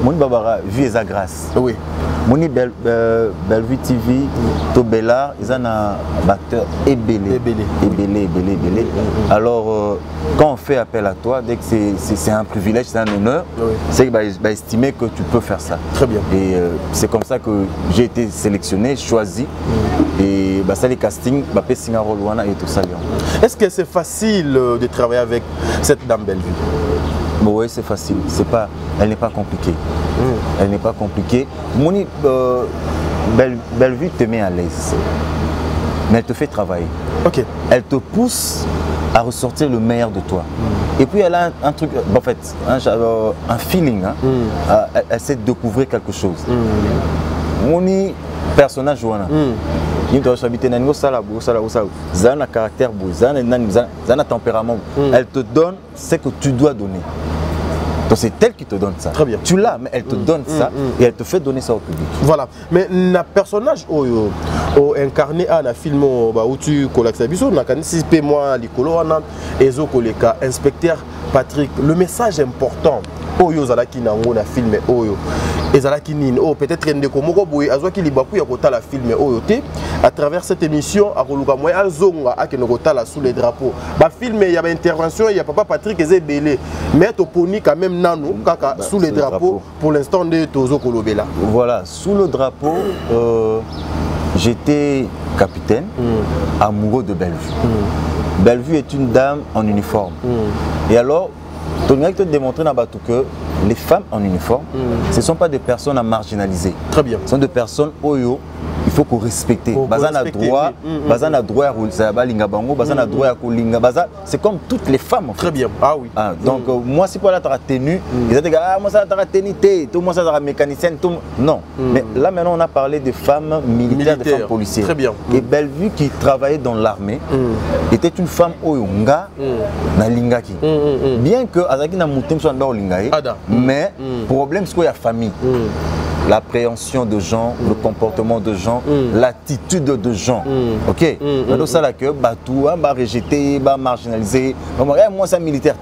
Moni Babara, vie et grâce. Oui. Moni Bellevue TV, Tobela, ils ont un batteur ébélé. Alors, quand on fait appel à toi, dès que c'est un privilège, c'est un honneur, c'est qu'il va estimer que tu peux faire ça. Très bien. Et c'est comme ça que j'ai été sélectionné, choisi. Et ça, les castings, et tout ça. Est-ce que c'est facile de travailler avec cette dame Bellevue? Bon, oui, c'est facile. Elle n'est pas compliquée. Elle n'est pas compliquée. Moni Bellevue te met à l'aise. Mais elle te fait travailler. Okay. Elle te pousse à ressortir le meilleur de toi. Et puis elle a un truc, en fait, un feeling. Hein. Elle sait découvrir quelque chose. Moni personnage Joana. Il doit s'habiter dans un caractère beau, un tempérament. Elle te donne ce que tu dois donner. Donc c'est elle qui te donne ça. Très bien. Tu l'as, mais elle te donne ça et elle te fait donner ça au public. Voilà. Mais le personnage incarné à un film où tu collectes ça, si tu moi inspecteur Patrick, le message important. Oyo zalaki nango na film oyo ezalaki nini oh peut-être ndeko moko boye azwaki libaku ya kotala film oyo te à travers cette émission akoluka moya azonga akeno kotala sous les drapeaux ba film ya ba intervention ya papa Patrick ezebele mais to poni quand même nanu kaka sous les drapeaux pour l'instant de tozo kolobela. Voilà, sous le drapeau j'étais capitaine amoureux de Bellevue. Bellevue est une dame en uniforme. Et alors tu as démontré que les femmes en uniforme, ce ne sont pas des personnes à marginaliser. Très bien. Ce sont des personnes oyo, il faut qu'on respecte. C'est comme toutes les femmes. En fait. Très bien. Ah oui. Donc moi, si pour la tenue, ils étaient moi ça la tenue, tout moi ça la mécanicienne, tout. Non. Mais là maintenant on a parlé de femmes militaires, de femmes policières. Très bien. Et Bellevue qui travaillait dans l'armée était une femme oyonga na lingaki. Bien que azaki na mutem so ndao lingaye. Mais le problème c'est qu'il y a famille. L'appréhension de gens, le comportement de gens, l'attitude de gens. Ok. Donc ça là que tout va rejeter, va marginaliser. Moi c'est militaire.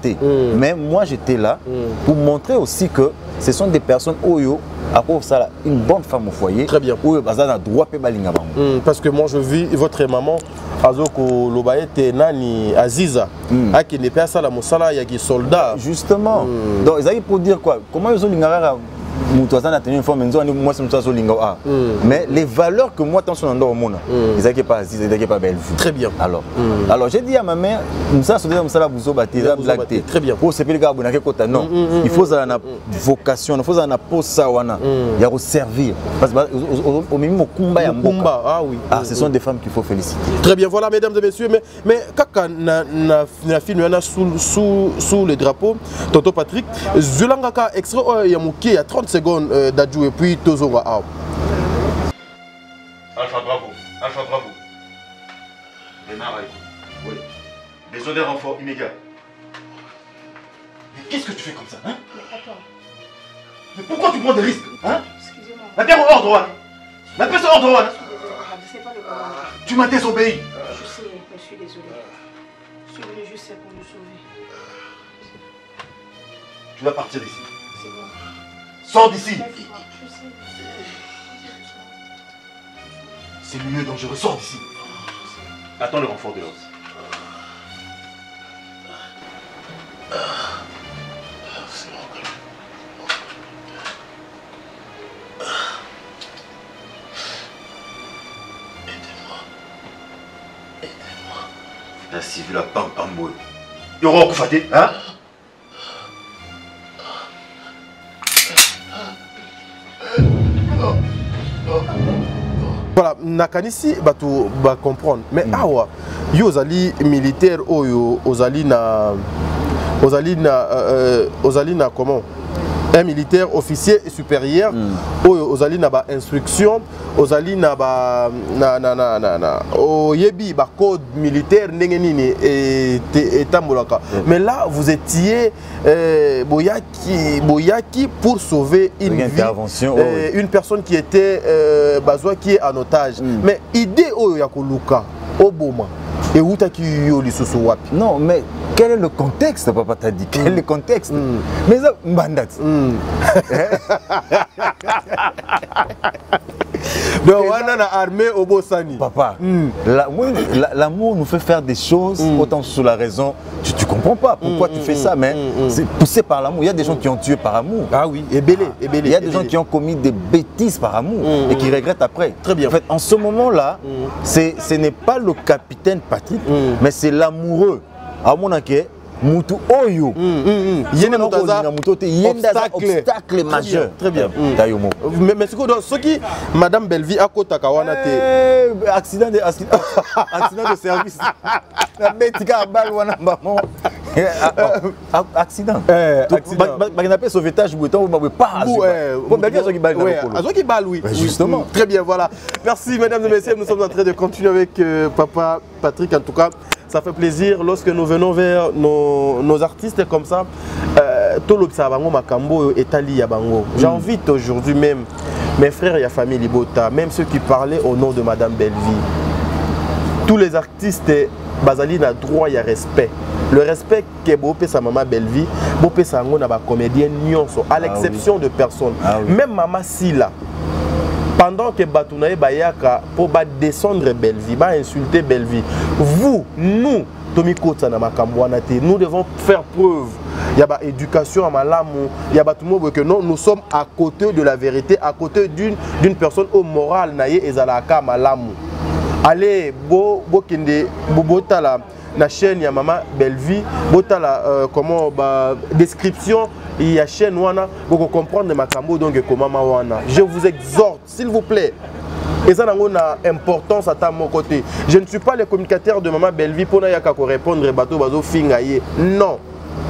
Mais moi j'étais là pour montrer aussi que ce sont des personnes oyo à cause ça une bonne femme au foyer. Très bien. Oyo bazana droit pe balinga bango. Parce que moi je vis votre maman Azoko Lobaete Nani Aziza qui n'est pas ça la mosala il y a des soldats. Justement. Donc ils allaient pour dire quoi? Comment ils ont l'ingara Moutouazan a tenu une forme, moi c'est Moutouazan Lingo. Mais les valeurs que moi, attention, on au monde, ils n'étaient pas Aziz, ils n'étaient pas Bellevue. Très bien. Alors j'ai dit à ma mère, ça c'est la bouzo baptisée, blague. Très bien. Pour se payer le gars, non. Il faut avoir vocation, il faut avoir poste ça, il y a servir. Parce qu'au même au combat, ce sont des femmes qu'il faut féliciter. Très bien, voilà mesdames et messieurs, mais quand na film sous le drapeau, Tonton Patrick, Zulangaka extrait il y a 30 secondes d'adjou et puis Tozo Alpha bravo, Alpha bravo. Démarre avec vous. Oui. Besoin d'un renfort immédiat. Mais qu'est-ce que tu fais comme ça, hein? Mais attends. Mais pourquoi tu prends des risques, hein? Excusez-moi. La terre au ordre, la paix au ordre, C'est pas le problème. Tu m'as désobéi. Je sais, mais je suis désolée. Je suis venue juste pour nous sauver. Tu vas partir d'ici. C'est bon. Sors d'ici. Je sais. C'est le milieu dangereux, sors d'ici. Attends le renfort de l'os. La civile à Pampamboy. Il y aura un coup faté, hein? Voilà, nakanisi bato ba comprendre. Mais awa, yo zali militaire oyo, ozali na comment? Un militaire officier supérieur, ozali na ba instruction, ozali na ba oyebi ba code militaire ndenge nini et tambolaka. Mais là vous étiez boyaki pour sauver une vie, une personne qui était bazwa qui est en otage. Mais idée oyo ya koluka oboma et où t'as qui yo lisusu wapi? Non, mais quel est le contexte, papa t'a dit? Quel est le contexte? Mais ça, bandat. Donc, on a armé au Bossani. Papa, l'amour nous fait faire des choses autant sous la raison. Tu comprends pas pourquoi tu fais ça, mais c'est poussé par l'amour. Il y a des gens qui ont tué par amour. Ah oui, et belé. Il y a des gens qui ont commis des bêtises par amour et qui regrettent après. Très bien. En fait, en ce moment-là, ce n'est pas le capitaine Patrick, mais c'est l'amoureux. À mon avis, Moutou Oyo. Il y a un obstacle majeur. Très bien. Mais ce qui, Madame Bellevue, à côté de accident de service. Accident. Sauvetage, justement. Très bien, voilà. Merci, mesdames et messieurs. Nous sommes en train de continuer avec Papa Patrick. En tout cas, ça fait plaisir lorsque nous venons vers nos artistes comme ça. Tout l'observation Makambo et Tali Yabango. J'invite aujourd'hui même mes frères et la famille Libota, même ceux qui parlaient au nom de Madame Bellevue. Tous les artistes, Bazali n'a droit et respect. Le respect que Bopé sa maman Bellevue, Bopé sa ngona ba comédienne nyonso, à l'exception de personne. Même Maman Sila. Pendant que Batounaye Bayaka pour descendre Bellevue, insulter Bellevue, vous, nous, Tomi Kotana Makambouanate, nous devons faire preuve. Il y a une éducation à Malamou, il y a tout le monde que nous sommes à côté de la vérité, à côté d'une personne au moral naïe et zalaka Malamou. Allez, Bokinde, Bobotala, la chaîne ya Maman Bellevue, Botala, comment, description. Il y a chaîne wana pour comprendre Makambo donc comment wana. Je vous exhorte s'il vous plaît. Et ça a une importance à mon côté. Je ne suis pas le communicateur de Maman Bellevue pour répondre bateau bazo fingaye. Non.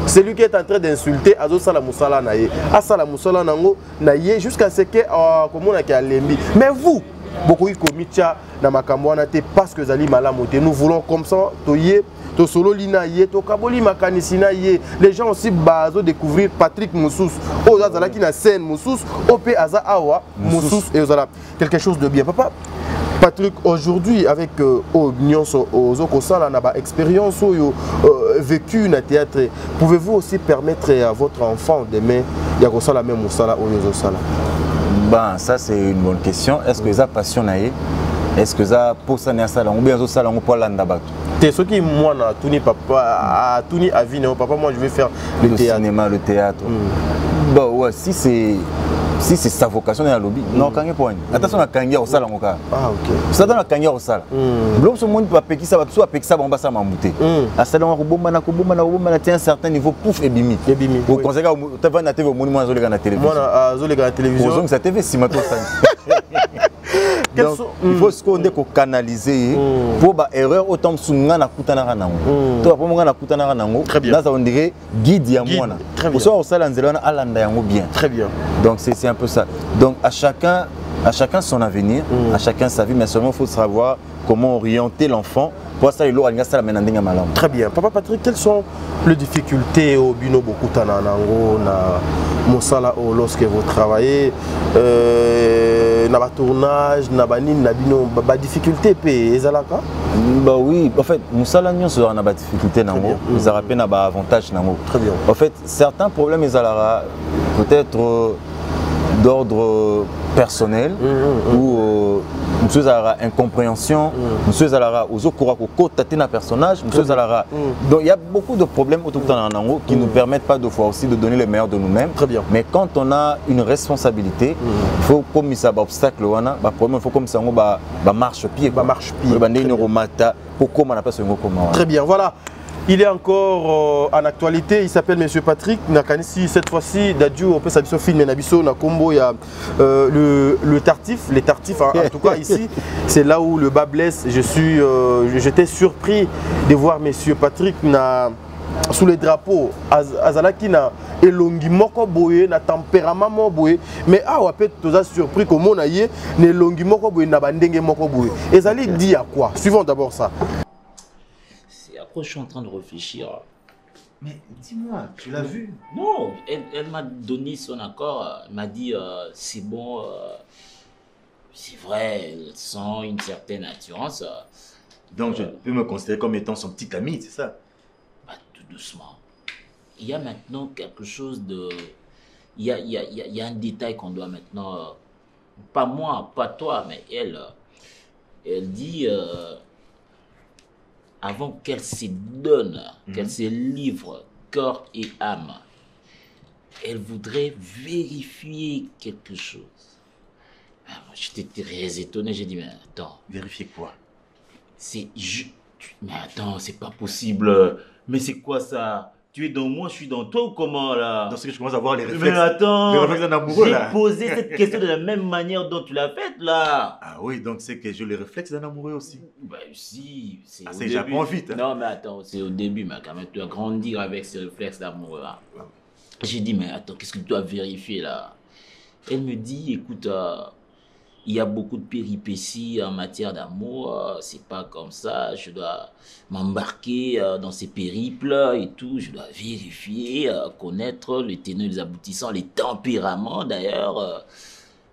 C'est lui qui est en train d'insulter Azo Salamusala naye. A Salamusala nango naye jusqu'à ce que comment on a lembi. Mais vous beaucoup y komicha na Makambo wana te parce que zali malamote. Nous voulons comme ça toye to solo lina ye to kaboli makanisina ye. Les gens aussi bazo découvrir Patrick Moussous. Oh zala qui na scène Moussous, OP Aza Awa Moussous et zala quelque chose de bien. Papa Patrick, aujourd'hui avec Nyonso Ozokosala na ba expérience vécue na théâtre, pouvez-vous aussi permettre à votre enfant demain ya kosala même musala oyo sala? Ben ça c'est une bonne question. Est-ce que ça passionné? Est-ce que ça pour ça n'est ça ou bien ça on peut l'anda bateau? C'est ce qui moi na tourné papa tourné à vie non papa moi je vais faire le théâtre. Cinéma, le théâtre. Bon ouais si c'est Si c'est sa vocation dans le lobby, non, quand il point. Attention à Kangia au salon. Ah, ok. Ça dans la Kangia au salon. L'homme ce monde peut appeler ça, va appeler ça, on va s'amamouter. À salon, on a un certain niveau, pouf, et bimi. Au conseil, tu vas na TV au monument à la télévision. Moi, à la télévision. Donc, ça TV, si maintenant ça. Donc, il faut ce qu'on dit qu'on canaliser pour bah erreur autant sur ngana kutana nango. Toi pour ngana kutana nango. Là ça on dirait guide ya mwana. Pour ça au sala nzelana alanda yango bien. Très bien. Donc c'est un peu ça. Donc à chacun son avenir, à chacun sa vie, mais seulement il faut savoir comment orienter l'enfant. Pour ça il aura ça la menandinga malam. Très bien. Papa Patrick, quelles sont les difficultés au bino bokutana nango na mosala lorsque vous travaillez na ba tournage na banine na bino ba difficulté pe ezalaka? Bah oui, en fait mosala nyonso na ba difficulté nango, ils rappellent na ba avantage nango. Très bien. En fait certains problèmes ezalaka peut-être d'ordre personnel ou monsieur Zara incompréhension, monsieur Zara aux okura ko tatena personnage, monsieur Zara. Donc il y a beaucoup de problèmes autour de Nanango qui nous permettent pas de fois aussi de donner le meilleur de nous-mêmes. Très bien. Mais quand on a une responsabilité, il faut comme ça obstacle wana, ba problème il faut comme ça ba marche pied, ba marche pied. Ba ndeni romata pour comment on appelle ça comment. Très bien. Voilà. Il est encore en actualité, il s'appelle Monsieur Patrick Nakanisi. Cette fois-ci, Dadju, on peut s'habiller film Nabiso, Nakombo, il y a le tartif, les tartifs en tout cas ici, c'est là où le bas blesse. J'étais surpris de voir Monsieur Patrick sous les drapeaux, Azalaki na elongi moko boye, na tempérament moko boye, mais on peut être surpris comme on a yé, ne elongi moko boye, na bandenge moko boye. Ezali dit à quoi? Suivons d'abord ça. Je suis en train de réfléchir. Mais dis-moi, tu l'as vu? Non, elle m'a donné son accord. Elle m'a dit c'est bon, c'est vrai, elle sent une certaine assurance. Donc je peux me considérer comme étant son petit ami, c'est ça? Bah, tout doucement. Il y a maintenant quelque chose de... Il y a un détail qu'on doit maintenant... pas moi, pas toi, mais elle dit... avant qu'elle se donne, qu'elle se livre corps et âme, elle voudrait vérifier quelque chose. J'étais très étonné, j'ai dit, mais attends. Vérifier quoi? Mais attends, c'est pas possible. Mais c'est quoi ça? Tu es dans moi, je suis dans toi ou comment là? Dans ce que je commence à voir les réflexes. Mais attends, les réflexes d'un amoureux là. j'ai posé cette question de la même manière dont tu l'as faite là. Ah oui, donc c'est que j'ai les réflexes d'un amoureux aussi. Bah si, c'est au début. J'apprends vite. Hein. Non mais attends, c'est au début, mais quand même, tu dois grandir avec ces réflexes d'amoureux là. J'ai dit, mais attends, qu'est-ce que tu dois vérifier là? Elle me dit, écoute, il y a beaucoup de péripéties en matière d'amour, c'est pas comme ça, je dois m'embarquer dans ces périples et tout, je dois vérifier, connaître les tenants et les aboutissants, les tempéraments d'ailleurs,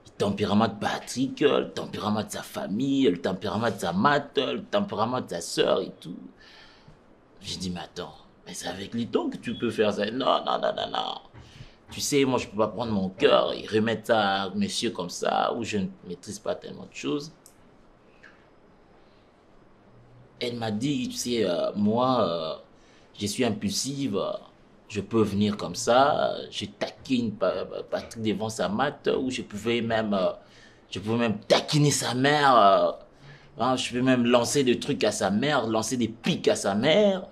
le tempérament de Patrick, le tempérament de sa famille, le tempérament de sa mate, le tempérament de sa sœur et tout. J'ai dit, mais attends, mais c'est avec les tons que tu peux faire ça? Non, non, non, non, non. Tu sais, moi, je ne peux pas prendre mon cœur et remettre ça à monsieur comme ça, où je ne maîtrise pas tellement de choses. Elle m'a dit, tu sais, moi, je suis impulsive, je peux venir comme ça, je taquine Patrick devant sa mat, ou je pouvais même taquiner sa mère, je peux même lancer des trucs à sa mère, lancer des pics à sa mère.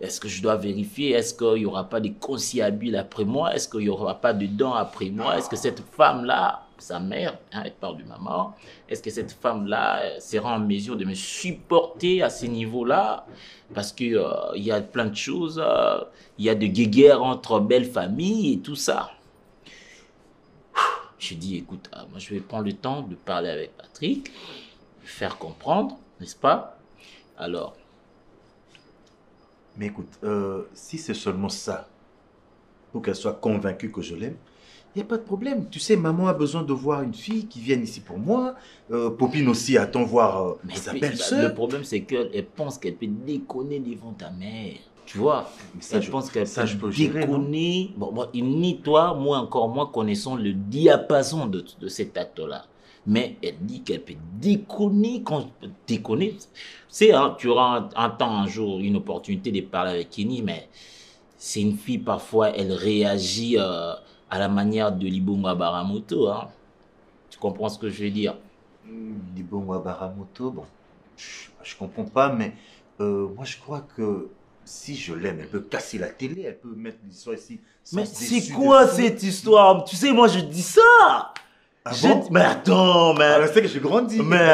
Est-ce que je dois vérifier? Est-ce qu'il n'y aura pas de conciliabule après moi? Est-ce qu'il n'y aura pas de dents après moi? Est-ce que cette femme-là, sa mère, elle parle de maman, est-ce que cette femme-là sera en mesure de me supporter à ce niveau-là? Parce qu'il y a plein de choses, il y a de guéguerres entre belles familles et tout ça. Je dis, écoute, moi je vais prendre le temps de parler avec Patrick, de faire comprendre, n'est-ce pas? Alors... Mais écoute, si c'est seulement ça, pour qu'elle soit convaincue que je l'aime, il n'y a pas de problème. Tu sais, maman a besoin de voir une fille qui vienne ici pour moi. Popine aussi attend voir sa belle-sœur. Le problème, c'est qu'elle pense qu'elle peut déconner devant ta mère. Tu vois, elle pense qu'elle peut déconner. Bon, ni toi, moi encore moins, connaissons le diapason de cet acte-là. Mais elle dit qu'elle peut déconner quand déconner. C'est, hein, tu auras un jour une opportunité de parler avec Kenny, mais c'est une fille, parfois, elle réagit à à la manière de Libongo Baramoto. Hein. Tu comprends ce que je veux dire? Libongo Baramoto, bon, je comprends pas, mais moi je crois que si je l'aime, elle peut casser la télé, elle peut mettre l'histoire ici. Mais c'est quoi cette histoire? Tu sais, moi je dis ça. Ah bon? Mais attends, mais... je sais que j'ai grandi. Mais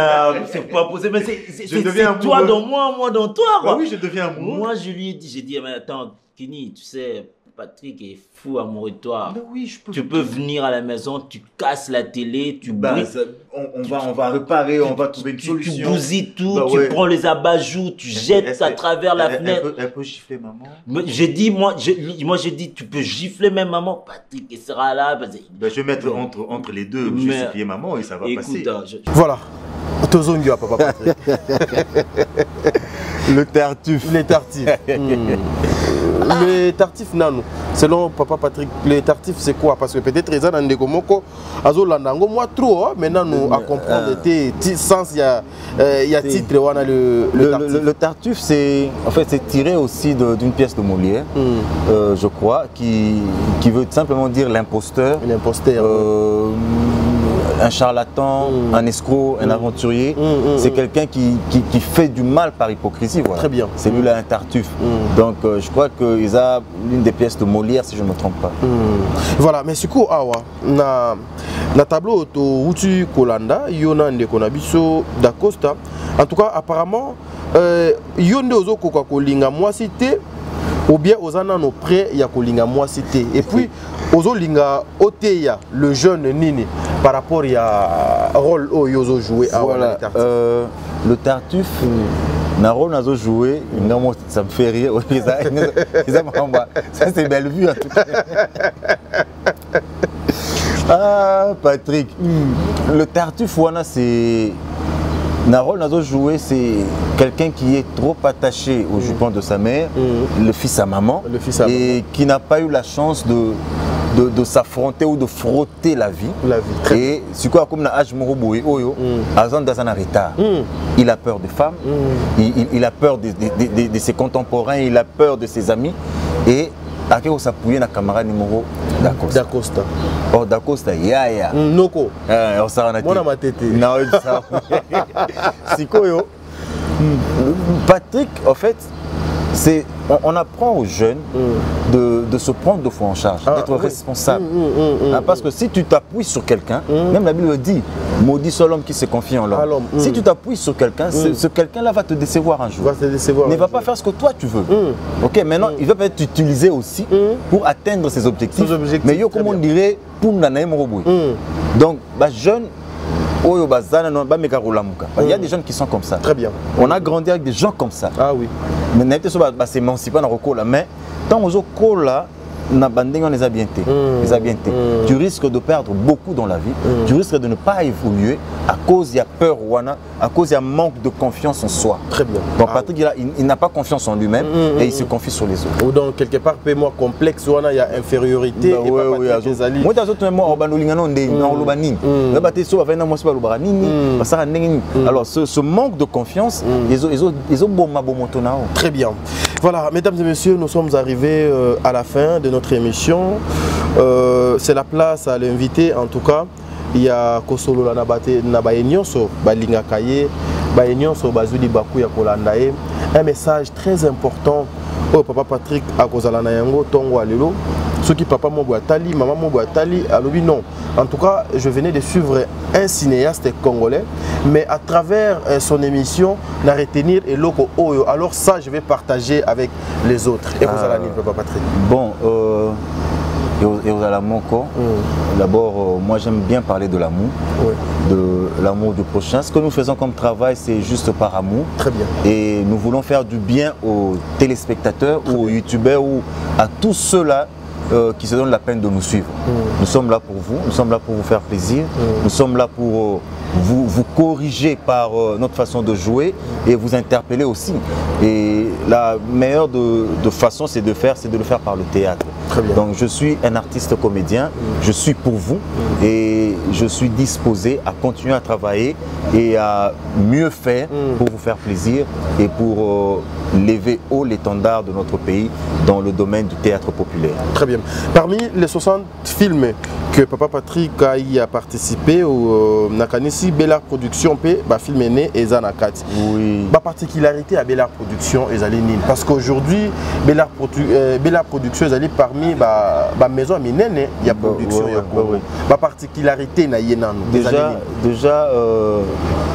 c'est pas possible, mais c'est deviens toi amoureux. dans moi dans toi, quoi. Bah oui, je deviens amoureux. Moi, je lui ai dit, j'ai dit, mais attends, Kenny, tu sais, Patrick est fou amoureux de toi. Mais oui, tu peux venir à la maison, tu casses la télé, tu bah, brises. on va réparer, on va trouver une solution. Tu bousilles tout, bah, tu ouais. prends les abajoues, tu jettes à travers la fenêtre. Elle peut gifler maman. J'ai dit, moi j'ai dit, tu peux gifler même maman. Patrick, il sera là. Bah, je vais mettre entre les deux, justifier maman et ça va passer. Voilà. Tozongia, papa Patrick. Le tartuffe. Les tartifs. Les tartifs, non. Selon papa Patrick, les tartifs, c'est quoi? Parce que peut-être les gens ont des komoko, moi trop, maintenant nous à comprendre sens, il y a titre, on a le tartuffe, c'est en fait c'est tiré aussi d'une pièce de Molière, je crois, qui veut simplement dire l'imposteur. L'imposteur. Un charlatan, un escroc, un aventurier, c'est quelqu'un qui fait du mal par hypocrisie. Voilà. Très bien. C'est lui là un tartuffe. Donc je crois qu'il a l'une des pièces de Molière si je ne me trompe pas. Voilà, mais c'est quoi na tableau où tu Kolanda, Yona Ndekonabiso d'Acosta. En tout cas, apparemment, Yonde Ozo Coca Colinga moi cité. Ou bien aux anano près ya kolinga moi cité et puis aux linga oteya le jeune Nini par rapport à rôle au yozo joué à voilà, le tartuffe na rôle nazo joué ça me fait rire ça c'est belle vue en tout cas. Ah Patrick, le tartuffe wana c'est Narol Nazo joué, c'est quelqu'un qui est trop attaché au jupon de sa mère, le fils à maman, et qui n'a pas eu la chance de s'affronter ou de frotter la vie. Et c'est quoi comme l'âge Moroboé Oyo, Azan Dazana retard. Il a peur des femmes, il a peur de ses contemporains, il a peur de ses amis. Et Ake Osapouye na camarade numéro d'Acosta. Oh, d'Acosta, ya. Noko. On s'en a dit. Moi, ma tête. Non, ça. Sikoyo. Patrick, en fait, on apprend aux jeunes de se prendre deux fois en charge, d'être responsable. Parce que si tu t'appuies sur quelqu'un, même la Bible le dit, maudit soit l'homme qui se confie en l'homme. Si tu t'appuies sur quelqu'un, ce quelqu'un-là va te décevoir un jour. Il ne va pas faire ce que toi tu veux. Ok, maintenant, il va peut être utilisé aussi pour atteindre ses objectifs. Mais yo, comme on dirait, pour n'anaï moroboué. Donc, jeune, il y a des jeunes qui sont comme ça. Très bien. On a grandi avec des gens comme ça. Ah oui. Mais c'est émancipé dans le mais tant aux cola tu risques de perdre beaucoup dans la vie. Tu risques de ne pas évoluer à cause il y a peur à cause il y a manque de confiance en soi. Très bien. Donc Patrick il n'a pas confiance en lui-même et il se confie sur les autres. Ou donc quelque part moi complexe il y a infériorité et pas moi alors ce manque de confiance ils ont Très bien. Voilà, mesdames et messieurs, nous sommes arrivés à la fin de notre émission. C'est la place à l'invité, en tout cas. Il y a Kosolo Nabayenyonso, Balinga Kaye, Bayenyonso, Bazuli Baku Yakolandae. Un message très important au papa Patrick Akozalana Yango, Tongo Alelo. Ceux qui papa Moboatali, maman Moboatali, alobi non. En tout cas, je venais de suivre un cinéaste congolais, mais à travers son émission, n'a retenir et loco oyo. Alors ça, je vais partager avec les autres. Et vous allez papa Patrick. Bon, et aux Alamoko, d'abord, moi j'aime bien parler de l'amour, de l'amour du prochain. Ce que nous faisons comme travail, c'est juste par amour. Très bien. Et nous voulons faire du bien aux téléspectateurs ou aux youtubeurs ou à tous ceux-là qui se donnent la peine de nous suivre. Nous sommes là pour vous, nous sommes là pour vous faire plaisir, nous sommes là pour vous corriger par notre façon de jouer et vous interpeller aussi. Et la meilleure de façon, c'est de le faire par le théâtre. Très bien. Donc je suis un artiste comédien, je suis pour vous et je suis disposé à continuer à travailler et à mieux faire pour vous faire plaisir et pour lever haut l'étendard de notre pays dans le domaine du théâtre populaire. Très bien. Parmi les 60 films que Papa Patrick a participé au Nakanisi Bellard Production film est né et Zanakati. Oui. La particularité à Bellard Production est Nine parce qu'aujourd'hui Bellard Production est parmi les maisons à Minene, il y a production. La particularité na déjà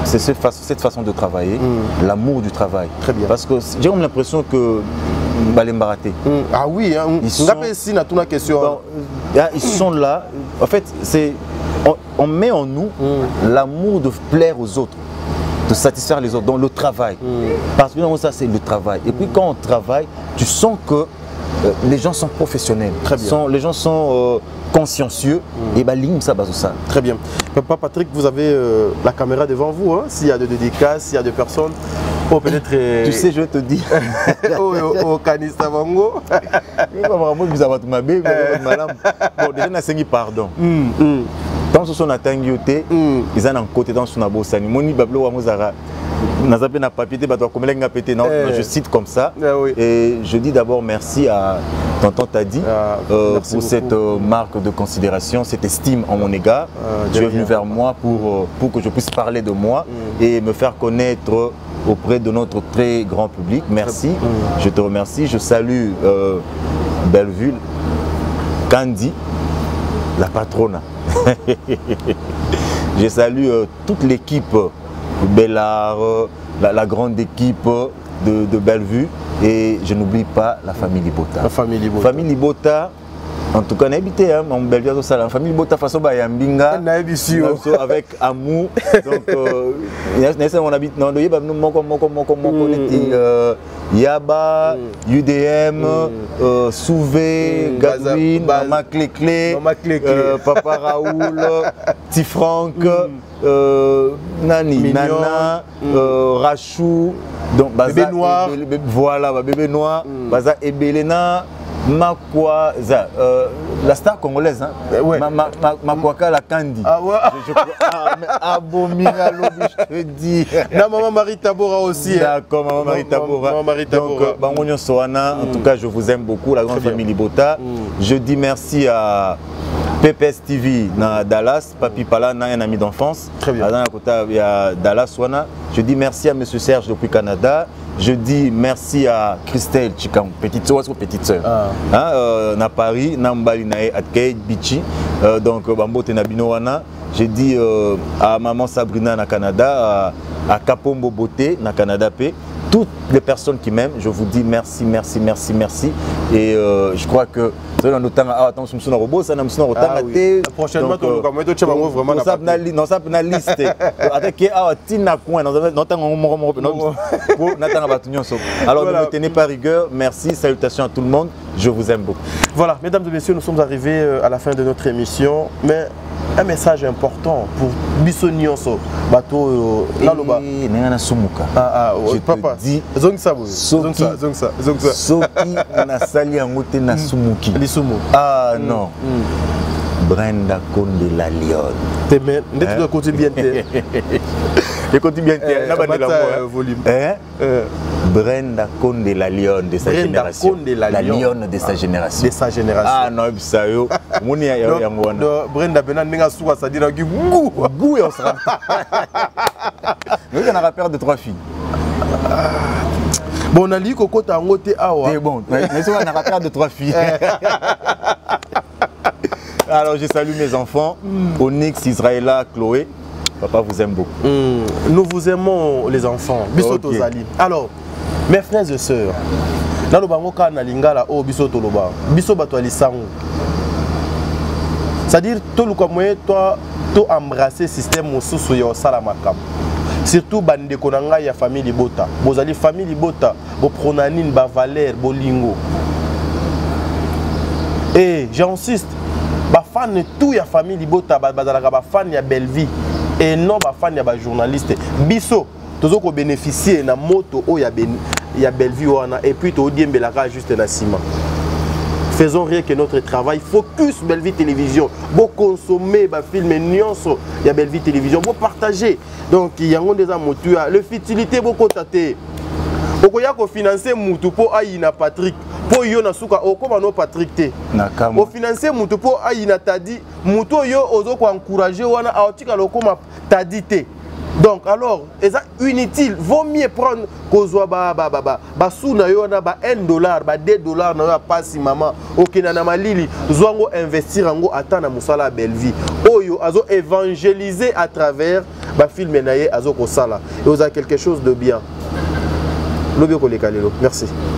c'est cette façon de travailler, l'amour du travail. Très bien. Parce que j'ai comme l'impression que Balembarate. Ah oui, hein. Ils sont là. En fait, on met en nous l'amour de plaire aux autres, de satisfaire les autres, dans le travail. Parce que ça, c'est le travail. Et puis quand on travaille, tu sens que les gens sont professionnels. Très bien. Les gens sont consciencieux. Et ça. Très bien. Papa Patrick, vous avez la caméra devant vous. Hein? S'il y a des dédicaces, s'il y a des personnes, peut-être. Tu sais, je te dis. Au Kanista Vango. Bon, déjà, on a saigné pardon. Dans ce son atteint, ils ont un côté dans son abosani. Moni Bablo Amozara. Je cite comme ça. Et je dis d'abord merci à Tonton Tadi pour cette marque de considération, cette estime en mon égard. Tu es venu vers moi pour que je puisse parler de moi et me faire connaître auprès de notre très grand public. Merci, je te remercie. Je salue Bellevue, Candy, la patronne. Je salue toute l'équipe Bellard, la grande équipe de Bellevue et je n'oublie pas la famille Libota. La famille Libota. Famille Libota, en tout cas, on a habité en Bellevue, la famille Libota façon Bayambinga, avec amour. Donc, on habite dans le Yaba, UDM, Souvé, Gadwin, Mama Clé, Papa Raoul, Petit Franck, Nani, Nana, Rachou, donc Bébé Noir. Voilà, Bébé Noir, Baza Ebelena, Makwaza, la star congolaise, hein? Makwaka la Kandi. Ah ouais. Abomina Lobi, je te dis. La maman Marie Tabora aussi. D'accord, maman Marie Tabora. Donc, Bangonio Soana, en tout cas, je vous aime beaucoup, la grande famille Libota. Je dis merci à PPS TV dans Dallas, Papi Pala, un ami d'enfance. Très bien. Il y a Dallas Wana. Je dis merci à Monsieur Serge depuis Canada. Je dis merci à Christelle Chikam, petite soeur ou petite soeur. Na Paris, na Mbali na Atkei Bichi, donc Bambo Tenabino Wana. Je dis à maman Sabrina na Canada, à Kapombo Beauté na Canada P. Toutes les personnes qui m'aiment, je vous dis merci, merci, merci, merci. Et je crois que prochainement, tu vas vraiment na liste. Alors ne me tenez pas rigueur. Merci, salutations à tout le monde. Je vous aime beaucoup. Voilà, mesdames et messieurs, nous sommes arrivés à la fin de notre émission. Mais un message important pour Bissonionso, bateau Naloba. Je papa dis, Soki nasali angote na sumuki. Ah non. Brenda Conde la Lionne. Tu côté bien terre. Écoute bien terre. Volume. Brenda Conde la Lionne de sa génération. La Lionne de sa génération. De sa génération. Ah non, ça yo. Moni ya ngwana. Brenda Bena ninga suka ça dira goût et on sera. Nous on a rappeur de 3 filles. Bon, on a dit Coco Tangote Awa. C'est bon, mais on a rappeur de 3 filles. Alors je salue mes enfants, Onyx, Israëla, Chloé. Papa vous aime beaucoup. Nous vous aimons les enfants. Bisoto Zali. Alors, mes frères et sœurs, Nalobangoka Nalingala o Bisoto Loba. Bisobato Alisango. C'est-à-dire, tout le monde, toi, tu embrasser le système Moussousou yo Salamakam. Surtout bande konanga ya famille Libota. Bozali famille Libota, bo pronanine, ba valeur, bo lingo. Et j'insiste, ba fan tout ya famille Libota, ba fan ya Bellevue. et non ba fan ya ba journaliste biso tozo ko bénéficier na moto o ya Bellevue wana et puis to diembelaka juste na ciment. Faisons rien que notre travail. Focus Bellevue Télévision. Bon consommer, bah filmer nyonso. Il y a Bellevue Télévision. Bon partager. Donc il y a des amours. Le futilité bon contacter. Okoya ko financer mutu po aina Patrick. Po yo na suka okoma no Patrick te. Nakamo. O financer mutu po aina tadi. Mutu yo ozo ko encourager wana aotika lokoma tadi te. Donc alors, c'est inutile. Vaut mieux prendre kozwa ba souna yo na ba $1, ba $2 na yo pasi maman. OK na malili, zwango investir ngo atana musala Bellevue. Oyo azo évangéliser à travers ba film naye azo ko sala. Et vous avez quelque chose de bien. Lobio ko lekalelo. Merci.